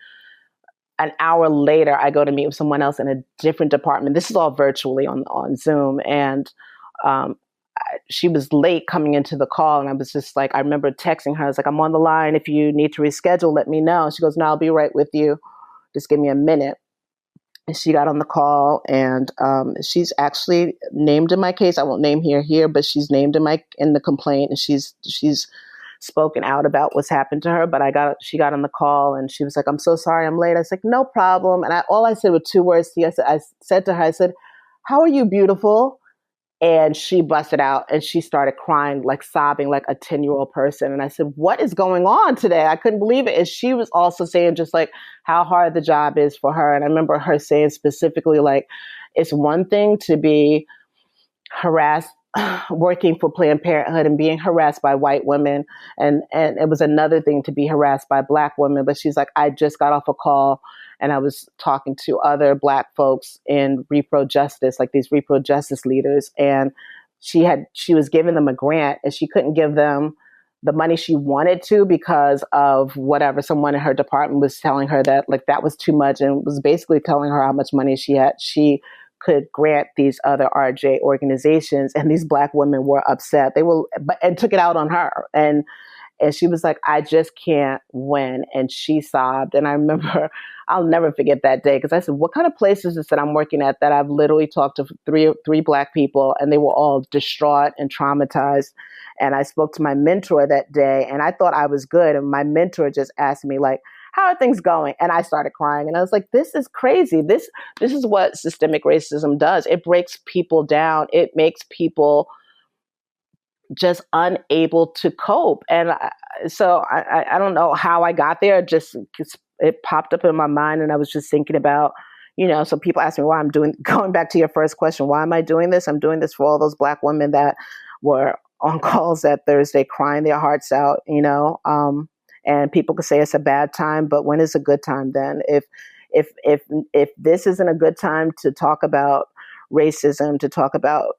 An hour later, I go to meet with someone else in a different department. This is all virtually on Zoom. And um, she was late coming into the call. And I was just like, I remember texting her. I was like, "I'm on the line. If you need to reschedule, let me know." She goes, "No, I'll be right with you. Just give me a minute." And she got on the call, and she's actually named in my case. I won't name her here, but she's named in the complaint, and she's spoken out about what's happened to her. But she got on the call, and she was like, "I'm so sorry I'm late." I was like, "No problem." And all I said were 2 words to you. I said to her, I said, "How are you, beautiful?" And she busted out, and she started crying, like sobbing like a 10-year-old person. And I said, "What is going on today?" I couldn't believe it. And she was also saying just like how hard the job is for her. And I remember her saying specifically, like, it's one thing to be harassed working for Planned Parenthood and being harassed by white women. And it was another thing to be harassed by Black women. But she's like, "I just got off a call, and I was talking to other Black folks in repro justice, like these repro justice leaders. And she was giving them a grant, and she couldn't give them the money she wanted to because of whatever someone in her department was telling her that like that was too much, and was basically telling her how much money she could grant these other RJ organizations. And these Black women were upset. And took it out on her. And she was like, "I just can't win." And she sobbed. And I remember, I'll never forget that day, because I said, "What kind of place is this that I'm working at that I've literally talked to three Black people, and they were all distraught and traumatized?" And I spoke to my mentor that day, and I thought I was good. And my mentor just asked me, like, "How are things going?" And I started crying. And I was like, this is crazy. This is what systemic racism does. It breaks people down. It makes people just unable to cope. And so I don't know how I got there. It popped up in my mind, and I was just thinking about, so people ask me why I'm going back to your first question, why am I doing this? I'm doing this for all those Black women that were on calls that Thursday crying their hearts out, and people could say it's a bad time, but when is a good time then? If this isn't a good time to talk about racism, to talk about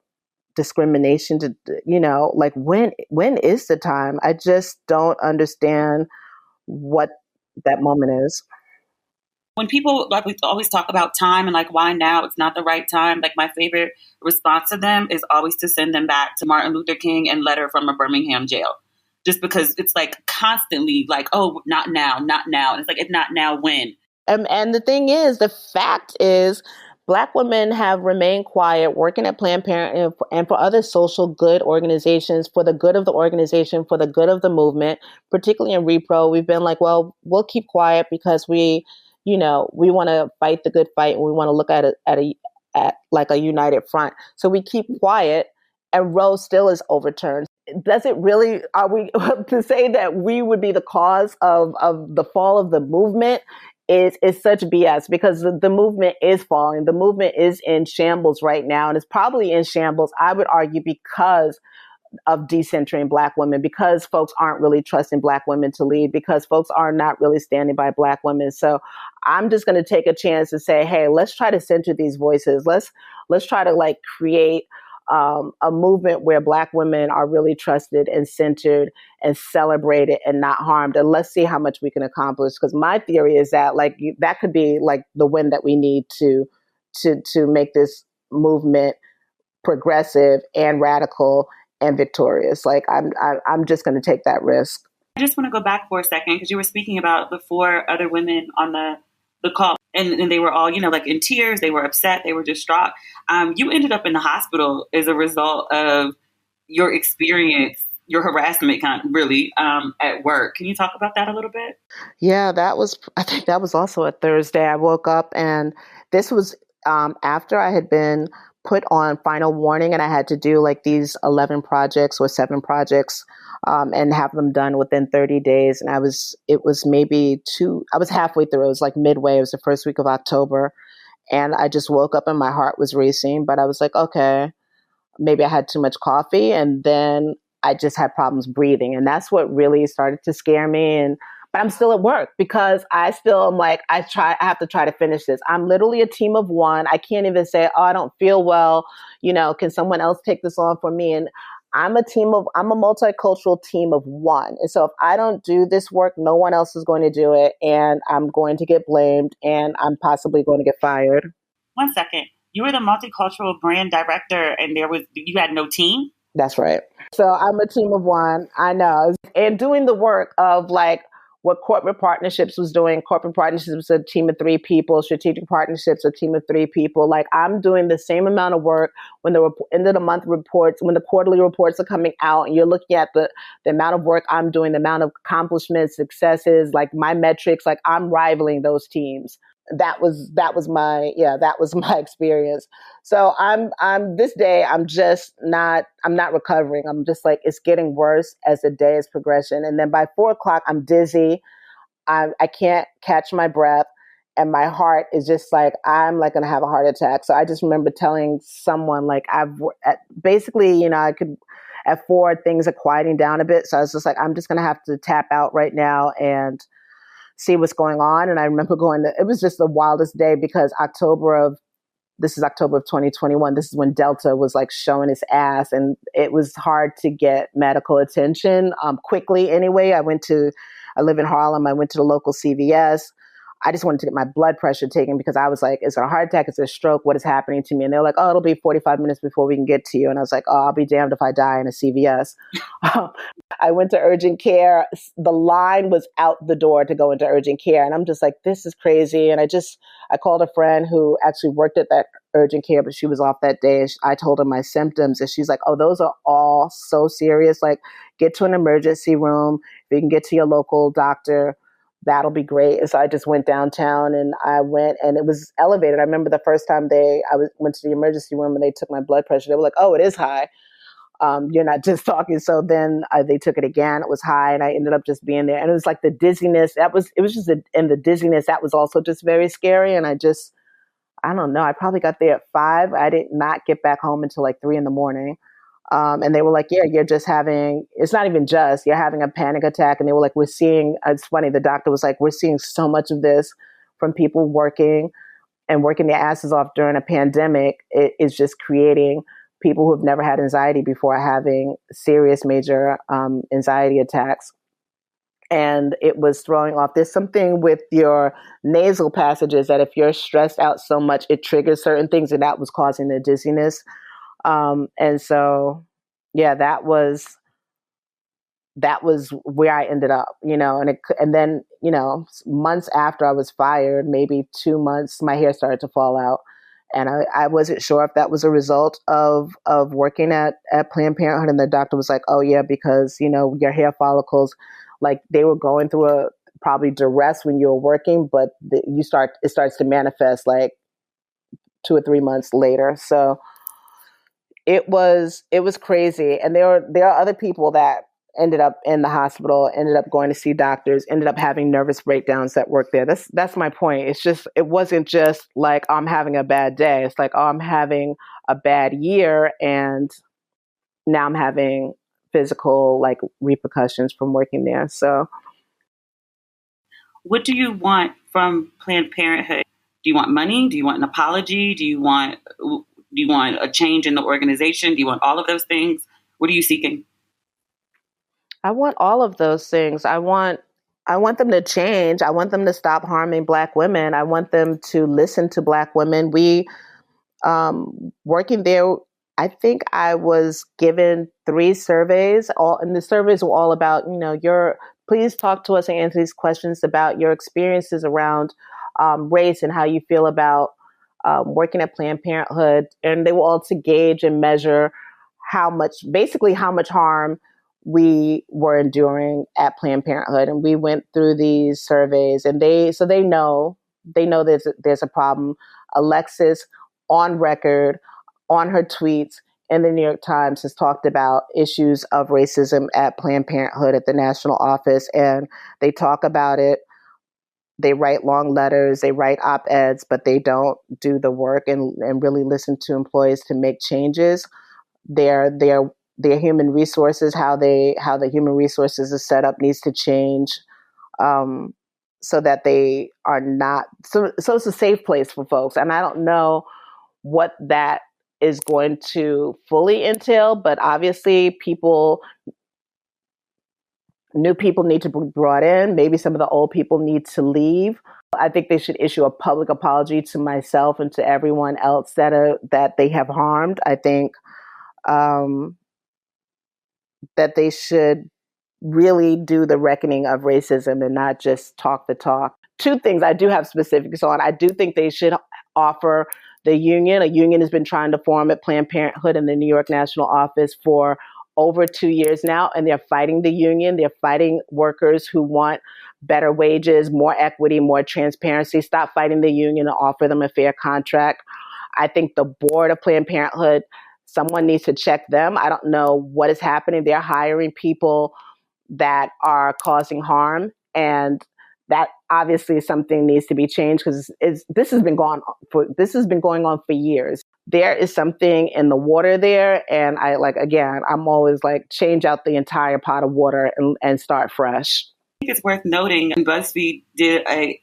discrimination, like when is the time? I just don't understand what that moment is. When people, like, we always talk about time and like why now it's not the right time, like my favorite response to them is always to send them back to Martin Luther King and Letter from a Birmingham Jail. Just because it's like constantly like, "Oh, not now, not now." And it's like, if not now, when? And the thing is, the fact is, Black women have remained quiet, working at Planned Parenthood and for other social good organizations, for the good of the organization, for the good of the movement, particularly in repro. We've been like, well, we'll keep quiet because we want to fight the good fight, and we want to look at it at like a united front. So we keep quiet, and Roe still is overturned. does it really, are we to say that we would be the cause of the fall of the movement is such BS, because the movement is falling. The movement is in shambles right now, and it's probably in shambles, I would argue, because of decentering Black women, because folks aren't really trusting Black women to lead, because folks are not really standing by Black women. So I'm just going to take a chance to say, hey, let's try to center these voices. Let's try to like create a movement where Black women are really trusted and centered and celebrated and not harmed. And let's see how much we can accomplish. Because my theory is that like that could be like the win that we need to make this movement progressive and radical and victorious. Like I'm just going to take that risk. I just want to go back for a second, because you were speaking about the 4 other women on the call, and they were all, like in tears. They were upset. They were distraught. You ended up in the hospital as a result of your experience, your harassment, really, at work. Can you talk about that a little bit? Yeah, I think that was also a Thursday. I woke up, and this was after I had been put on final warning, and I had to do like these 11 projects or 7 projects and have them done within 30 days. And I was halfway through. It was like midway. It was the first week of October. And I just woke up and my heart was racing, but I was like, okay, maybe I had too much coffee. And then I just had problems breathing. And that's what really started to scare me. But I'm still at work because I still am like, I have to try to finish this. I'm literally a team of one. I can't even say, oh, I don't feel well. Can someone else take this on for me? And I'm a multicultural team of one. And so if I don't do this work, no one else is going to do it. And I'm going to get blamed, and I'm possibly going to get fired. 1 second. You were the multicultural brand director, and you had no team? That's right. So I'm a team of one. I know. And doing the work of like what corporate partnerships was doing. Corporate partnerships was a team of 3 people. Strategic partnerships, a team of 3 people. Like I'm doing the same amount of work when the end of the month reports, when the quarterly reports are coming out, and you're looking at the amount of work I'm doing, the amount of accomplishments, successes, like my metrics, like I'm rivaling those teams. That was my experience. So I'm this day, I'm not recovering. I'm just like, it's getting worse as the day is progression. And then by 4:00, I'm dizzy. I can't catch my breath. And my heart is just like, I'm like going to have a heart attack. So I just remember telling someone like basically, I could, at 4, things are quieting down a bit. So I was just like, I'm just going to have to tap out right now and see what's going on. And I remember it was just the wildest day, because this is October of 2021. This is when Delta was like showing its ass, and it was hard to get medical attention quickly. Anyway, I live in Harlem. I went to the local CVS. I just wanted to get my blood pressure taken, because I was like, is it a heart attack? Is it a stroke? What is happening to me? And they're like, oh, it'll be 45 minutes before we can get to you. And I was like, oh, I'll be damned if I die in a CVS. I went to urgent care. The line was out the door to go into urgent care. And I'm just like, this is crazy. And I called a friend who actually worked at that urgent care, but she was off that day. I told her my symptoms, and she's like, oh, those are all so serious. Like, get to an emergency room. If you can get to your local doctor, that'll be great. And so I just went downtown, and and it was elevated. I remember the first time went to the emergency room and they took my blood pressure. They were like, oh, it is high. You're not just talking. So then they took it again. It was high, and I ended up just being there. And it was like the dizziness. And the dizziness, that was also just very scary. And I don't know. I probably got there at 5. I did not get back home until like 3 a.m. And they were like, yeah, it's not even just, you're having a panic attack. And they were like, it's funny. The doctor was like, we're seeing so much of this from people working their asses off during a pandemic. It is just creating people who have never had anxiety before having serious major anxiety attacks. And it was throwing off. There's something with your nasal passages that if you're stressed out so much, it triggers certain things, and that was causing the dizziness. And so, yeah, that was where I ended up, and then, months after I was fired, maybe 2 months, my hair started to fall out. And I wasn't sure if that was a result of working at Planned Parenthood. And the doctor was like, oh yeah, because, your hair follicles, like they were going through probably duress when you were working, but it starts to manifest like 2 or 3 months later. So it was crazy. And there are other people that ended up in the hospital, ended up going to see doctors, ended up having nervous breakdowns that work there. That's my point. It wasn't just like, I'm having a bad day. It's like, oh, I'm having a bad year, and now I'm having physical like repercussions from working there. So What do you want from Planned Parenthood? Do you want money? Do you want an apology? Do you want a change in the organization? Do you want all of those things? What are you seeking? I want all of those things. I want them to change. I want them to stop harming Black women. I want them to listen to Black women. Working there, I think I was given 3 surveys, and the surveys were all about, please talk to us and answer these questions about your experiences around race and how you feel about working at Planned Parenthood. And they were all to gauge and measure basically how much harm we were enduring at Planned Parenthood. And we went through these surveys, and they know there's a problem. Alexis, on record, on her tweets in the New York Times, has talked about issues of racism at Planned Parenthood at the national office. And they talk about it. They write long letters, they write op-eds, but they don't do the work and really listen to employees to make changes. Their human resources, how the human resources is set up, needs to change, so that they are not so it's a safe place for folks. And I don't know what that is going to fully entail, but obviously new people need to be brought in. Maybe some of the old people need to leave. I think they should issue a public apology to myself and to everyone else that they have harmed. I think that they should really do the reckoning of racism and not just talk the talk. 2 things I do have specifics on. I do think they should offer the union. A union has been trying to form at Planned Parenthood in the New York national office for over 2 years now, and they're fighting the union. They're fighting workers who want better wages, more equity, more transparency. Stop fighting the union and offer them a fair contract. I think the board of Planned Parenthood, someone needs to check them. I don't know what is happening. They're hiring people that are causing harm, and that obviously something needs to be changed, because this has been going on for years. There is something in the water there, and I'm always like, change out the entire pot of water and start fresh. I think it's worth noting, BuzzFeed did an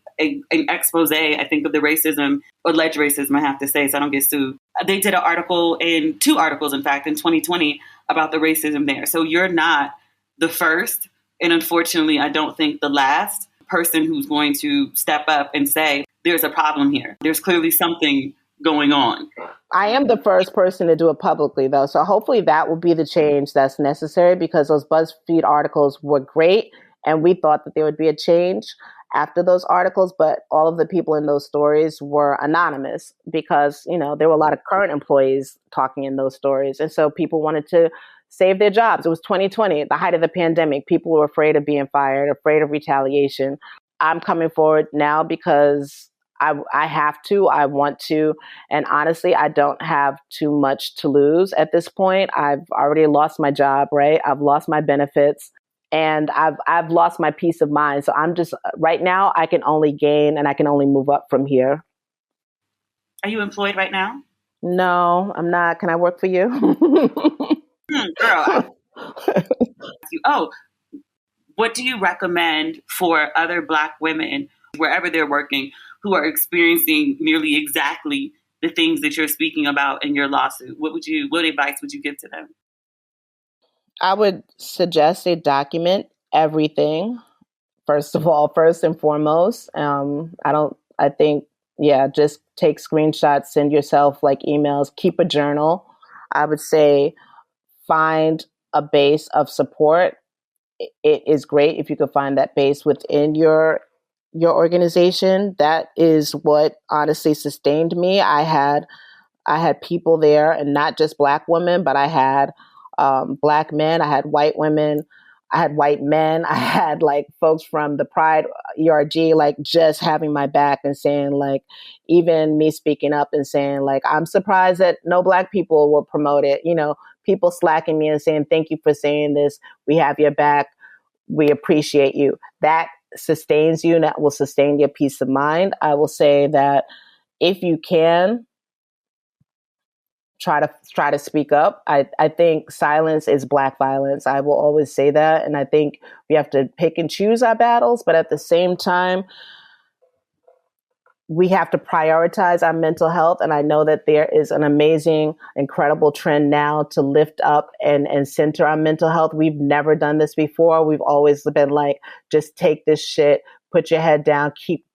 expose, I think, of the racism, alleged racism, I have to say, so I don't get sued. They did 2 articles, in fact, in 2020 about the racism there. So you're not the first, and unfortunately, I don't think the last person who's going to step up and say, there's a problem here. There's clearly something going on. I am the first person to do it publicly, though. So hopefully that will be the change that's necessary, because those BuzzFeed articles were great, and we thought that there would be a change after those articles, but all of the people in those stories were anonymous, because, there were a lot of current employees talking in those stories. And so people wanted to save their jobs. It was 2020, at the height of the pandemic. People were afraid of being fired, afraid of retaliation. I'm coming forward now because I have to, I want to, and honestly, I don't have too much to lose at this point. I've already lost my job, right? I've lost my benefits, and I've lost my peace of mind. So I'm just, right now, I can only gain, and I can only move up from here. Are you employed right now? No, I'm not. Can I work for you? Girl. What do you recommend for other Black women, wherever they're working, who are experiencing nearly exactly the things that you're speaking about in your lawsuit? What advice would you give to them? I would suggest they document everything. First and foremost. Just take screenshots, send yourself like emails, keep a journal. I would say find a base of support. It is great if you could find that base within your organization. That is what honestly sustained me. I had people there, and not just Black women, but I had Black men, I had white women, I had white men. I had like folks from the Pride ERG, like just having my back and saying like, even me speaking up and saying like, I'm surprised that no Black people were promoted, people slacking me and saying, thank you for saying this. We have your back. We appreciate you. That sustains you and that will sustain your peace of mind. I will say that if you can, try to speak up. I think silence is Black violence. I will always say that. And I think we have to pick and choose our battles, but at the same time, we have to prioritize our mental health. And I know that there is an amazing, incredible trend now to lift up and center our mental health. We've never done this before. We've always been like, just take this shit, put your head down,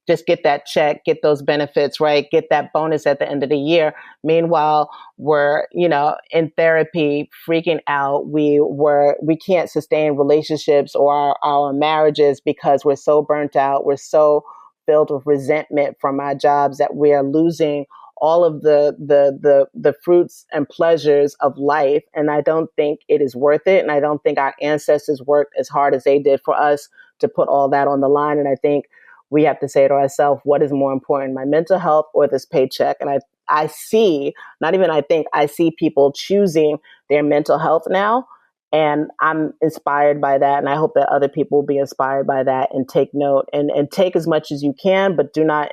just get that check, get those benefits, right? Get that bonus at the end of the year. Meanwhile, we're, in therapy, freaking out. We can't sustain relationships or our marriages because we're so burnt out. We're so filled with resentment from our jobs that we are losing all of the fruits and pleasures of life. And I don't think it is worth it. And I don't think our ancestors worked as hard as they did for us to put all that on the line. And I think we have to say to ourselves, what is more important, my mental health or this paycheck? And I see, I see people choosing their mental health now. And I'm inspired by that. And I hope that other people will be inspired by that and take note and take as much as you can, but do not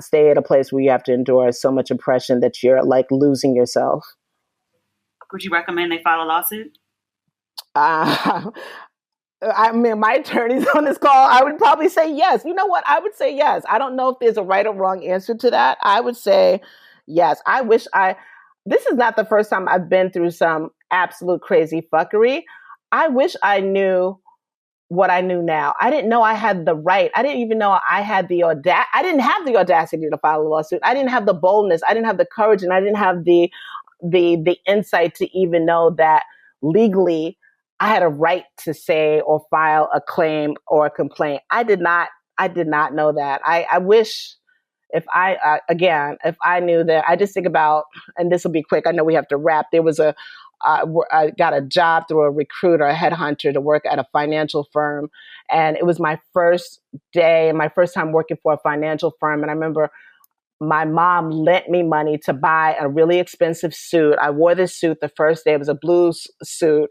stay at a place where you have to endure so much oppression that you're like losing yourself. Would you recommend they file a lawsuit? I mean, my attorney's on this call. I would probably say yes. You know what? I would say yes. I don't know if there's a right or wrong answer to that. I would say yes. This is not the first time I've been through some absolute crazy fuckery. I wish I knew what I knew now. I didn't know I had the right. I didn't even know I had the I didn't have the audacity to file a lawsuit. I didn't have the boldness. I didn't have the courage, and I didn't have the insight to even know that legally I had a right to say or file a claim or a complaint. I did not know that. I wish if I knew that. I just think about, and this will be quick, I know we have to wrap. There was I got a job through a recruiter, a headhunter, to work at a financial firm. And it was my first day and my first time working for a financial firm. And I remember my mom lent me money to buy a really expensive suit. I wore this suit the first day. It was a blue suit.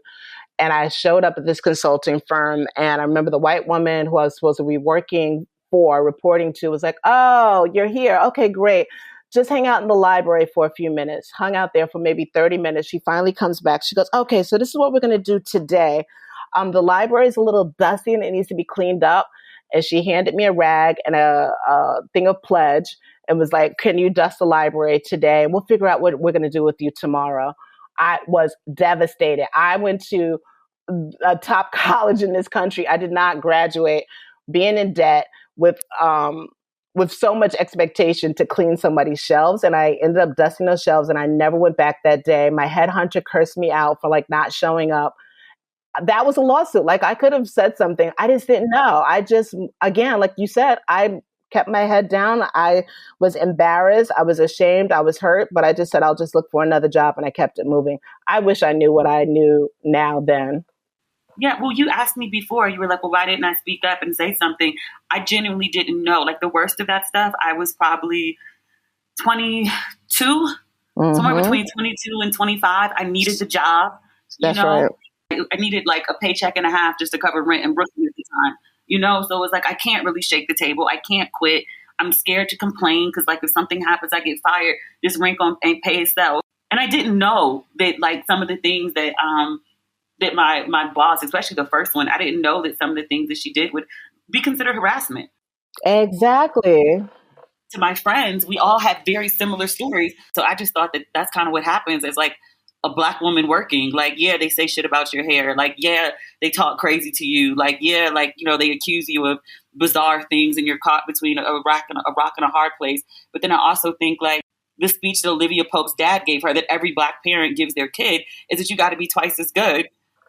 And I showed up at this consulting firm. And I remember the white woman who I was supposed to be reporting to was like, oh, you're here. Okay, great. Just hang out in the library for a few minutes. Hung out there for maybe 30 minutes. She finally comes back. She goes, okay, so this is what we're going to do today. The library is a little dusty and it needs to be cleaned up. And she handed me a rag and a thing of pledge and was like, can you dust the library today? We'll figure out what we're going to do with you tomorrow. I was devastated. I went to a top college in this country. I did not graduate, being in debt with so much expectation to clean somebody's shelves. And I ended up dusting those shelves and I never went back that day. My headhunter cursed me out for like not showing up. That was a lawsuit. Like I could have said something. I just didn't know. I just, again, like you said, I kept my head down. I was embarrassed. I was ashamed. I was hurt, but I just said, I'll just look for another job. And I kept it moving. I wish I knew what I knew now then. Yeah, well, you asked me before, you were like, well, why didn't I speak up and say something? I genuinely didn't know. Like the worst of that stuff, I was probably 22, somewhere between 22 and 25. I needed the job. That's right. I needed like a paycheck and a half just to cover rent in Brooklyn at the time. So it was like, I can't really shake the table. I can't quit. I'm scared to complain because like if something happens, I get fired. This rent ain't pay itself. And I didn't know that like some of the things that my boss, especially the first one, I didn't know that some of the things that she did would be considered harassment. Exactly. To my friends, we all had very similar stories. So I just thought that that's kind of what happens as like a Black woman working. Like, yeah, they say shit about your hair. Like, yeah, they talk crazy to you. Like, yeah, like, they accuse you of bizarre things and you're caught between a rock and a hard place. But then I also think like the speech that Olivia Pope's dad gave her that every Black parent gives their kid is that you got to be twice as good.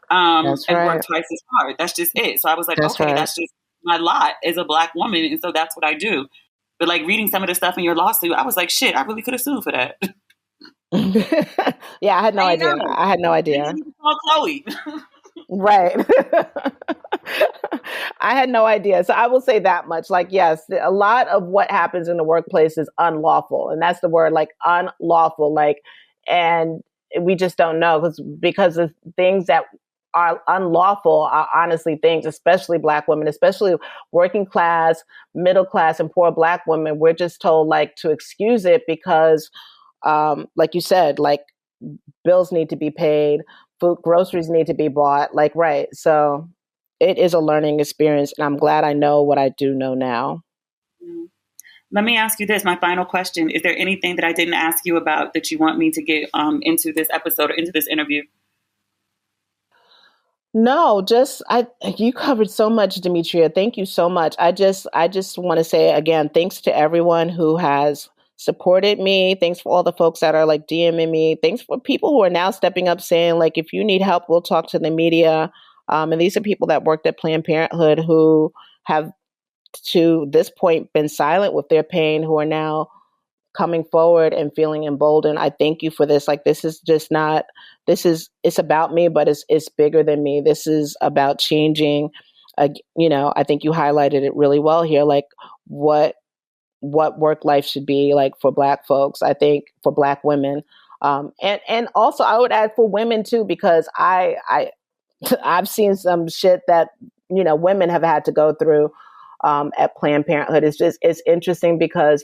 And work twice as hard. That's just it. So I was like, that's just my lot as a Black woman. And so that's what I do. But like reading some of the stuff in your lawsuit, I was like, shit, I really could have sued for that. Yeah, I had no idea. I had no idea. Call Chloe. Right. I had no idea. So I will say that much. Like, yes, a lot of what happens in the workplace is unlawful. And that's the word, like unlawful. Like, and we just don't know because of things that are unlawful are honestly things, especially Black women, especially working class, middle class, and poor Black women. We're just told like to excuse it because, like you said, like bills need to be paid, food, groceries need to be bought. Like, right. So it is a learning experience, and I'm glad I know what I do know now. Let me ask you this, my final question. Is there anything that I didn't ask you about that you want me to get into this episode or into this interview? No, you covered so much, Demetria. Thank you so much. I just want to say again, thanks to everyone who has supported me. Thanks for all the folks that are like DMing me. Thanks for people who are now stepping up saying like, if you need help, we'll talk to the media. And these are people that worked at Planned Parenthood who have to this point been silent with their pain, who are now coming forward and feeling emboldened. I thank you for this. Like, this is just not, it's about me, but it's bigger than me. This is about changing, I think you highlighted it really well here. Like what work life should be like for Black folks, I think for Black women. And also I would add for women too, because I've seen some shit that, women have had to go through at Planned Parenthood. It's interesting because,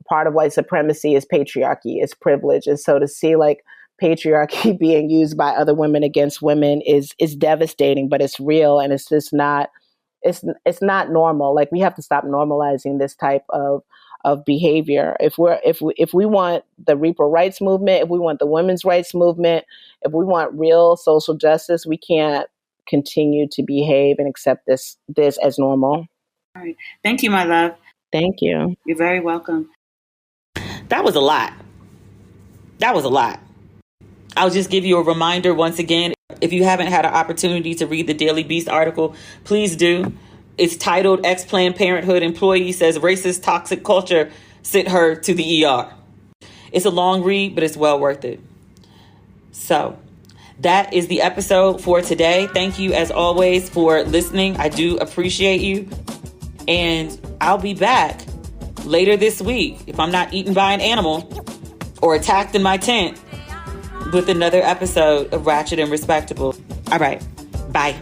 part of white supremacy is patriarchy, is privilege. And so to see like patriarchy being used by other women against women is devastating, but it's real. And it's just not, it's not normal. Like we have to stop normalizing this type of behavior. If we want the Reaper rights movement, if we want the women's rights movement, if we want real social justice, we can't continue to behave and accept this as normal. All right. Thank you, my love. Thank you. You're very welcome. That was a lot. I'll just give you a reminder once again. If you haven't had an opportunity to read the Daily Beast article, please do. It's titled "Ex-Planned Parenthood Employee Says Racist Toxic Culture Sent Her to the ER." It's a long read, but it's well worth it. So that is the episode for today. Thank you, as always, for listening. I do appreciate you. And I'll be back later this week, if I'm not eaten by an animal or attacked in my tent, with another episode of Ratchet and Respectable. All right. Bye.